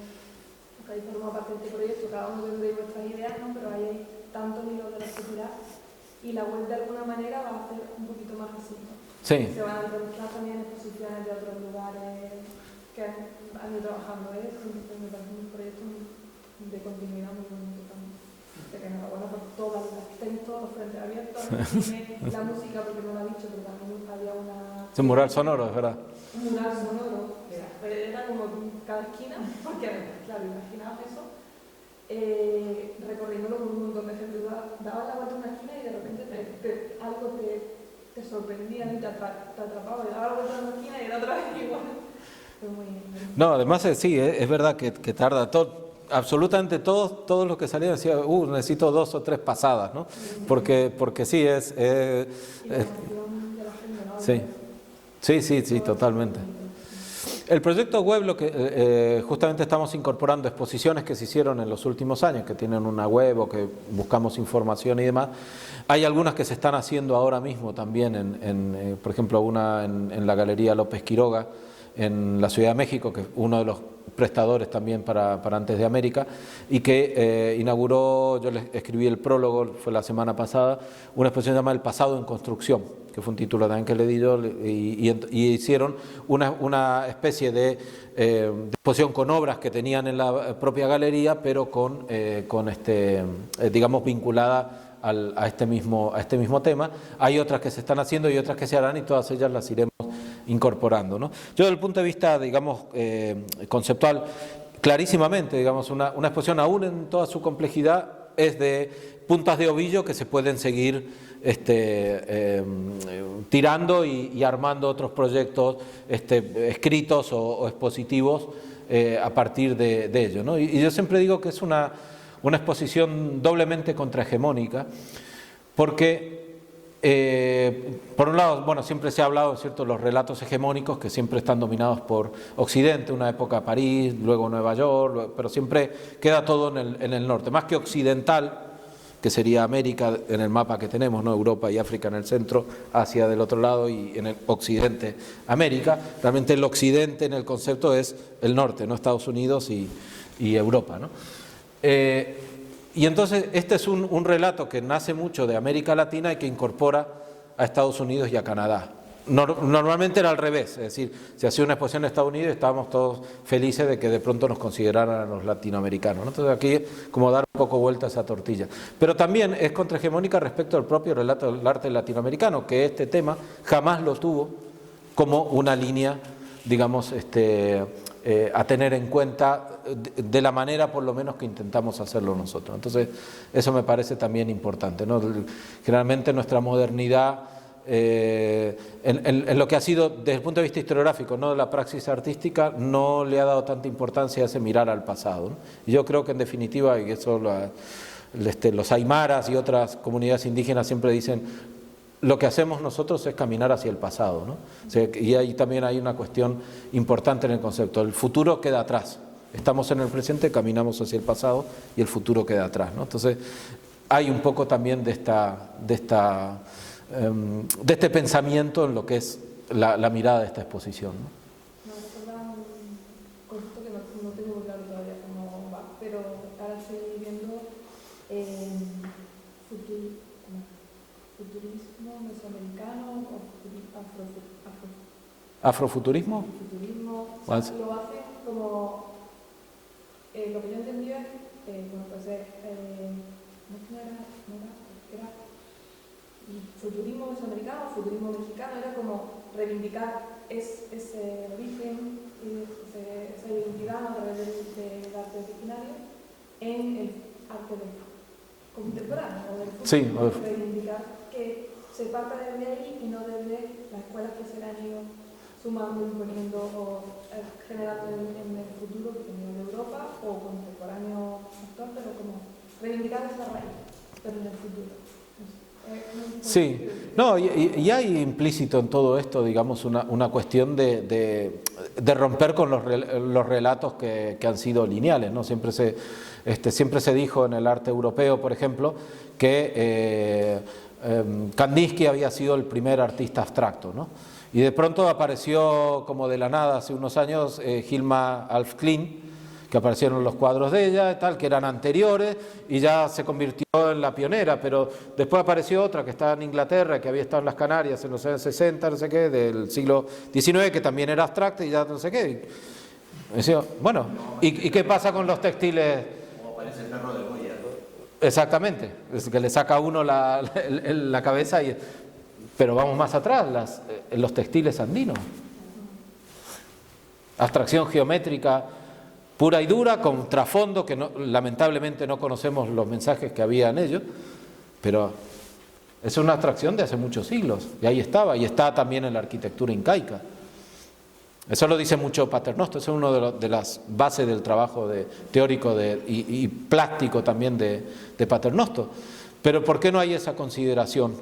Speaker 5: que ahí forma parte de este proyecto, cada uno tendréis vuestras ideas, ¿no? Pero ahí hay tantos hilos de electricidad y la web de alguna manera va a hacer un poquito más así, ¿no?
Speaker 1: Sí.
Speaker 5: Se van a encontrar también exposiciones de otros lugares que han ido trabajando esto, entonces me parece un proyecto de continuidad muy bonito también. Que enhorabuena por todas las que tenéis todos los frentes abiertos, la música, porque no lo ha dicho, pero también había
Speaker 1: Es un mural sonoro, es verdad.
Speaker 5: un mural sonoro, era como cada esquina, porque claro, imaginaos eso, recorriéndolo con un montón de gente, dabas la vuelta a una esquina y de repente algo te sorprendía y te atrapaba, y dabas la vuelta a una esquina y era otra vez igual. Fue muy...
Speaker 1: No, además sí, es verdad que tarda absolutamente todos los que salían decían, necesito 2 o 3 pasadas, ¿no? Porque sí,
Speaker 5: y la emoción de la gente, ¿no?
Speaker 1: Sí, totalmente. El proyecto web, lo que justamente estamos incorporando exposiciones que se hicieron en los últimos años, que tienen una web o que buscamos información y demás. Hay algunas que se están haciendo ahora mismo también, por ejemplo, una en la Galería López Quiroga, en la Ciudad de México, que es uno de los prestadores también para Antes de América, y que inauguró, yo les escribí el prólogo, fue la semana pasada, una exposición llamada El pasado en construcción, que fue un título también que le di yo, y hicieron una especie de exposición con obras que tenían en la propia galería, pero digamos, vinculada a este mismo tema. Hay otras que se están haciendo y otras que se harán, y todas ellas las iremos incorporando, ¿no? Yo, desde el punto de vista, digamos, conceptual, clarísimamente, digamos, una exposición, aún en toda su complejidad, es de puntas de ovillo que se pueden seguir tirando y armando otros proyectos escritos o expositivos a partir de ello, ¿no? Y yo siempre digo que es una exposición doblemente contrahegemónica, porque por un lado, bueno, siempre se ha hablado, ¿cierto?, los relatos hegemónicos que siempre están dominados por Occidente, una época París, luego Nueva York, pero siempre queda todo en el norte, más que occidental, que sería América en el mapa que tenemos, ¿no?, Europa y África en el centro, Asia del otro lado y en el occidente América. Realmente el occidente en el concepto es el norte, ¿no?, Estados Unidos y Europa, ¿no? Y entonces este es un relato que nace mucho de América Latina y que incorpora a Estados Unidos y a Canadá. Normalmente era al revés, es decir, se hacía una exposición en Estados Unidos y estábamos todos felices de que de pronto nos consideraran a los latinoamericanos, ¿no? Entonces aquí como dar un poco vuelta a esa tortilla. Pero también es contrahegemónica respecto al propio relato del arte latinoamericano, que este tema jamás lo tuvo como una línea, digamos, a tener en cuenta de la manera por lo menos que intentamos hacerlo nosotros. Entonces eso me parece también importante, ¿no? Generalmente nuestra modernidad en lo que ha sido desde el punto de vista historiográfico, no de la praxis artística, no le ha dado tanta importancia a ese mirar al pasado, ¿no? Y yo creo que en definitiva, y eso los aymaras y otras comunidades indígenas siempre dicen, lo que hacemos nosotros es caminar hacia el pasado, ¿no? O sea, y ahí también hay una cuestión importante en el concepto, el futuro queda atrás, estamos en el presente, caminamos hacia el pasado y el futuro queda atrás, ¿no? Entonces hay un poco también de este pensamiento en lo que es la mirada de esta exposición, ¿no?
Speaker 5: No, es un concepto que no tengo muy claro todavía cómo va, pero ahora estoy viendo futurismo mesoamericano o
Speaker 1: ¿Afrofuturismo?
Speaker 5: Futurismo, o sea, lo hace como, lo que yo entendí es, bueno, pues no era futurismo mesoamericano, futurismo mexicano, era como reivindicar ese origen, esa identidad a través del arte originario en el arte contemporáneo o del futuro,
Speaker 1: sí,
Speaker 5: reivindicar que se parta desde ahí y no desde las escuelas que se le han ido sumando, imponiendo o generando en el futuro, que venía de Europa o contemporáneo actual, pero como reivindicar esa raíz, pero en el futuro.
Speaker 1: Sí, no, y hay implícito en todo esto, digamos, una cuestión de romper con los relatos que han sido lineales, ¿no? Siempre se dijo en el arte europeo, por ejemplo, que Kandinsky había sido el primer artista abstracto, ¿no? Y de pronto apareció como de la nada hace unos años Hilma af Klint, que aparecieron los cuadros de ella, tal, que eran anteriores, y ya se convirtió en la pionera, pero después apareció otra que estaba en Inglaterra, que había estado en las Canarias en los años 60, no sé qué, del siglo XIX, que también era abstracta y ya no sé qué. Y decía, bueno, ¿y qué pasa con los textiles?
Speaker 4: Como aparece el perro de Goya.
Speaker 1: Exactamente, es que le saca a uno la cabeza, pero vamos más atrás, los textiles andinos. Abstracción geométrica pura y dura, con trasfondo, que lamentablemente no conocemos los mensajes que había en ellos, pero es una abstracción de hace muchos siglos, y ahí estaba, y está también en la arquitectura incaica. Eso lo dice mucho Paternoster, eso es una de las bases del trabajo teórico y plástico también de Paternoster. Pero ¿por qué no hay esa consideración,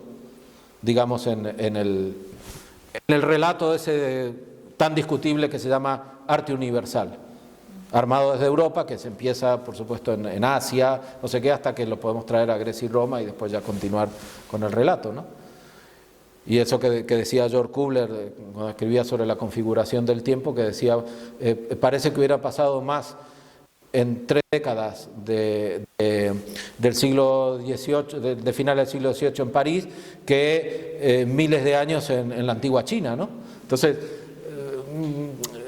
Speaker 1: digamos, en el relato ese tan discutible que se llama arte universal? Armado desde Europa, que se empieza, por supuesto, en Asia, no sé qué, hasta que lo podemos traer a Grecia y Roma y después ya continuar con el relato, ¿no? Y eso que decía George Kubler cuando escribía sobre la configuración del tiempo, que decía, parece que hubiera pasado más en 3 décadas del siglo XVIII, de finales del siglo XVIII en París, que miles de años en la antigua China, ¿no? Entonces,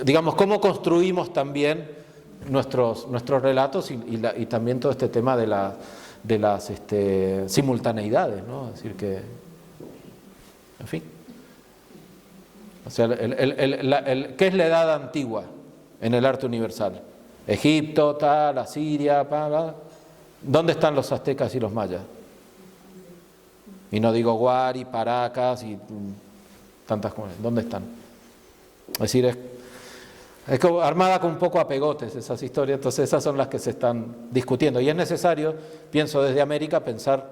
Speaker 1: digamos, ¿cómo construimos también nuestros relatos y también todo este tema de las simultaneidades, ¿no? Es decir que, en fin, o sea, ¿qué es la edad antigua en el arte universal? Egipto, tal, Asiria, ¿dónde están los aztecas y los mayas? Y no digo Huari, Paracas y tantas cosas, ¿dónde están? Es decir, es como armada con un poco a pegotes esas historias, entonces esas son las que se están discutiendo. Y es necesario, pienso desde América, pensar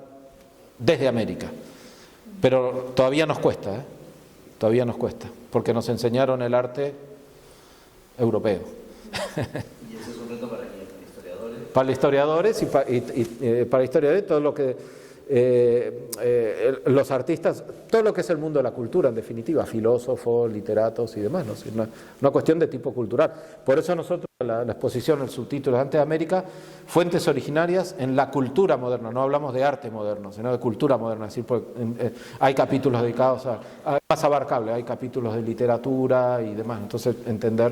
Speaker 1: desde América. Pero todavía nos cuesta, todavía nos cuesta, porque nos enseñaron el arte europeo.
Speaker 4: ¿Y ese es un reto para quién? ¿Para
Speaker 1: Para historiadores
Speaker 4: historiadores?
Speaker 1: y para historiadores, todo lo que los artistas, todo lo que es el mundo de la cultura, en definitiva, filósofos, literatos y demás, ¿no? Es una cuestión de tipo cultural. Por eso nosotros, la exposición, el subtítulo Antes de América, fuentes originarias en la cultura moderna, no hablamos de arte moderno, sino de cultura moderna, es decir, hay capítulos dedicados más abarcable, hay capítulos de literatura y demás, entonces entender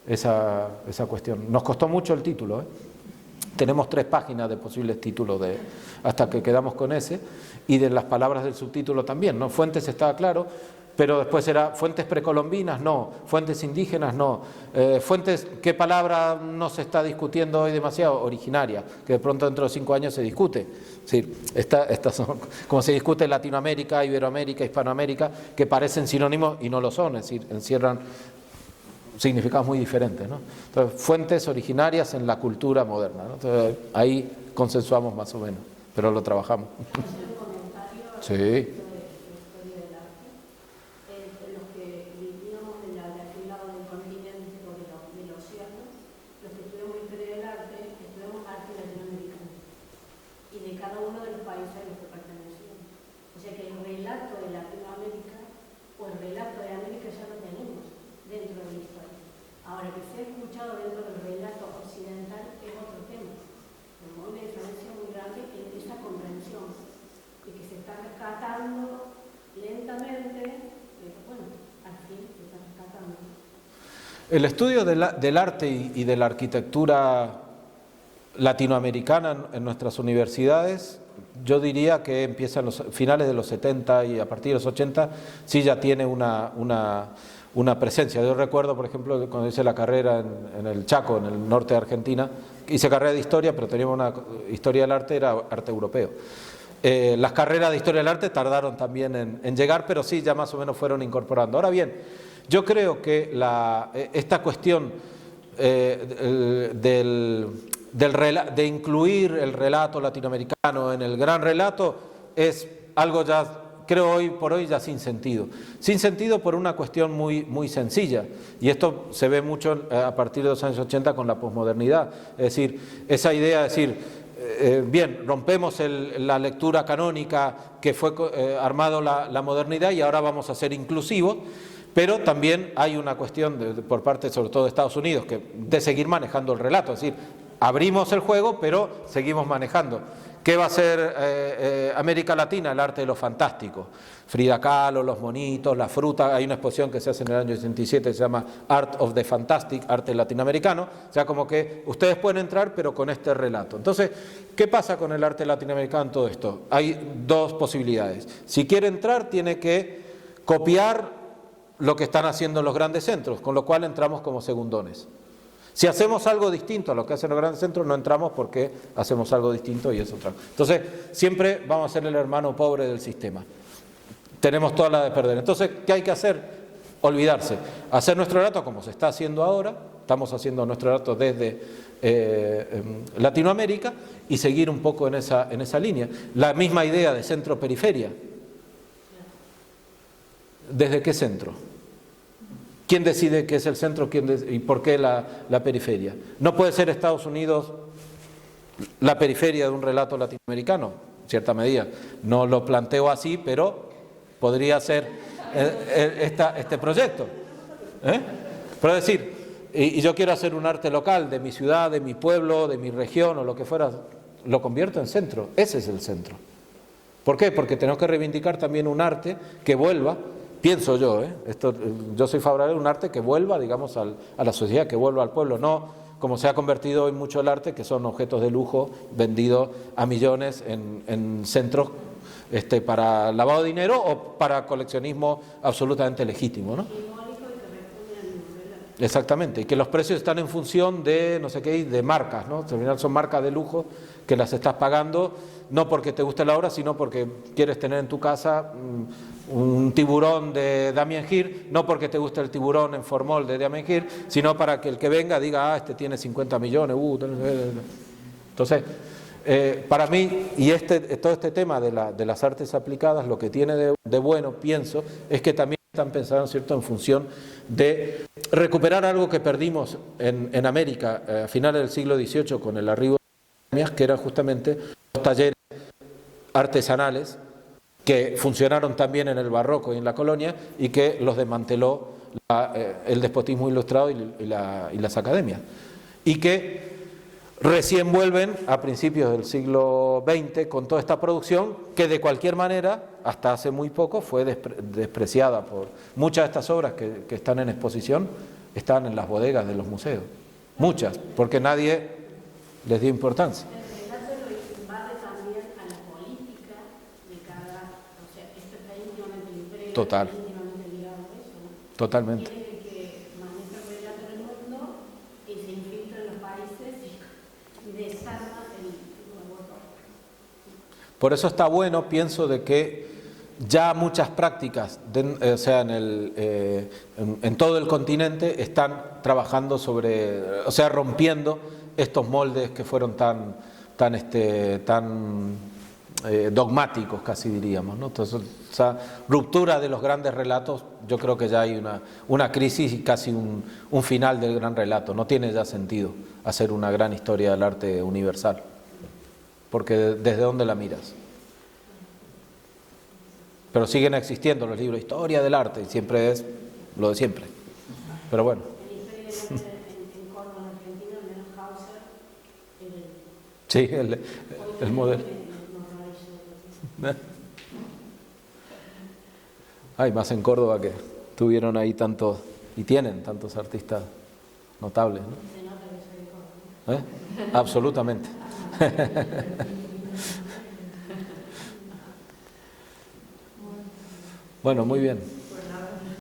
Speaker 1: esa cuestión. Nos costó mucho el título, Tenemos 3 páginas de posibles títulos hasta que quedamos con ese, y de las palabras del subtítulo también, ¿no? Fuentes estaba claro, pero después era fuentes precolombinas, no, fuentes indígenas, no, fuentes, ¿qué palabra no se está discutiendo hoy demasiado? Originaria, que de pronto dentro de 5 años se discute. Es decir, estas son, como se discute en Latinoamérica, Iberoamérica, Hispanoamérica, que parecen sinónimos y no lo son, es decir, encierran significados muy diferentes, ¿no? Entonces, fuentes originarias en la cultura moderna, ¿no? Entonces, ahí consensuamos más o menos, pero lo trabajamos. Sí. El estudio del arte y de la arquitectura latinoamericana en nuestras universidades, yo diría que empieza en los finales de los 70 y a partir de los 80 sí ya tiene una presencia. Yo recuerdo, por ejemplo, cuando hice la carrera en el Chaco, en el norte de Argentina, hice carrera de historia, pero teníamos una historia del arte, era arte europeo. Las carreras de historia del arte tardaron también en llegar, pero sí ya más o menos fueron incorporando. Ahora bien, yo creo que esta cuestión de incluir el relato latinoamericano en el gran relato es algo ya, creo hoy por hoy, ya sin sentido. Sin sentido por una cuestión muy, muy sencilla, y esto se ve mucho a partir de los años 80 con la posmodernidad. Es decir, esa idea de decir, bien, rompemos la lectura canónica que fue armado la modernidad y ahora vamos a ser inclusivos. Pero también hay una cuestión por parte, sobre todo de Estados Unidos, de seguir manejando el relato. Es decir, abrimos el juego, pero seguimos manejando. ¿Qué va a ser América Latina? El arte de lo fantástico. Frida Kahlo, los monitos, la fruta. Hay una exposición que se hace en el año 87 que se llama Art of the Fantastic, arte latinoamericano. O sea, como que ustedes pueden entrar, pero con este relato. Entonces, ¿qué pasa con el arte latinoamericano en todo esto? Hay dos posibilidades. Si quiere entrar, tiene que copiar lo que están haciendo los grandes centros, con lo cual entramos como segundones. Si hacemos algo distinto a lo que hacen los grandes centros, no entramos porque hacemos algo distinto y es otra. Entonces, siempre vamos a ser el hermano pobre del sistema. Tenemos toda la de perder. Entonces, ¿qué hay que hacer? Olvidarse. Hacer nuestro relato como se está haciendo ahora. Estamos haciendo nuestro relato desde Latinoamérica y seguir un poco en esa línea. La misma idea de centro-periferia. ¿Desde qué centro? ¿Quién decide qué es el centro y por qué la periferia? ¿No puede ser Estados Unidos la periferia de un relato latinoamericano? En cierta medida. No lo planteo así, pero podría ser este proyecto. Pero es decir, y yo quiero hacer un arte local de mi ciudad, de mi pueblo, de mi región o lo que fuera, lo convierto en centro. Ese es el centro. ¿Por qué? Porque tenemos que reivindicar también un arte que vuelva. Pienso yo, yo soy favorable a un arte que vuelva, digamos, a la sociedad, que vuelva al pueblo, no como se ha convertido hoy mucho el arte, que son objetos de lujo vendidos a millones en centros para lavado de dinero o para coleccionismo absolutamente legítimo, ¿no? Exactamente, y que los precios están en función de no sé qué, de marcas, ¿no? Al final son marcas de lujo que las estás pagando no porque te guste la obra, sino porque quieres tener en tu casa un tiburón de Damien Hirst, no porque te guste el tiburón en formol de Damien Hirst, sino para que el que venga diga, este tiene 50 millones, Entonces, para mí, y todo este tema de las artes aplicadas, lo que tiene de bueno, pienso, es que también están pensando, ¿cierto?, en función de recuperar algo que perdimos en América a finales del siglo XVIII con el arribo de las que eran justamente los talleres artesanales que funcionaron también en el barroco y en la colonia y que los desmanteló el despotismo ilustrado y las academias, y que recién vuelven a principios del siglo XX con toda esta producción que de cualquier manera hasta hace muy poco fue despreciada por muchas de estas obras que están en exposición, están en las bodegas de los museos, muchas, porque nadie les dio importancia. Total. Totalmente.
Speaker 6: Quiere que maneja el relato del mundo y se infiltra en los países y desarma el nuevo orden.
Speaker 1: Por eso está bueno, pienso, de que ya muchas prácticas, o sea, en todo el continente están trabajando sobre, o sea, rompiendo estos moldes que fueron tan dogmáticos, casi diríamos, ¿no? Entonces, esa ruptura de los grandes relatos, yo creo que ya hay una crisis y casi un final del gran relato. No tiene ya sentido hacer una gran historia del arte universal, porque ¿desde dónde la miras? Pero siguen existiendo los libros de historia del arte y siempre es lo de siempre. Pero bueno.
Speaker 6: En historia del arte en Córdoba, en Argentina, al menos Hauser,
Speaker 1: Sí, el modelo. Hay más en Córdoba, que tuvieron ahí tantos, y tienen tantos artistas notables, ¿no?
Speaker 6: Se nota que soy de Córdoba.
Speaker 1: Absolutamente. Bueno, muy bien.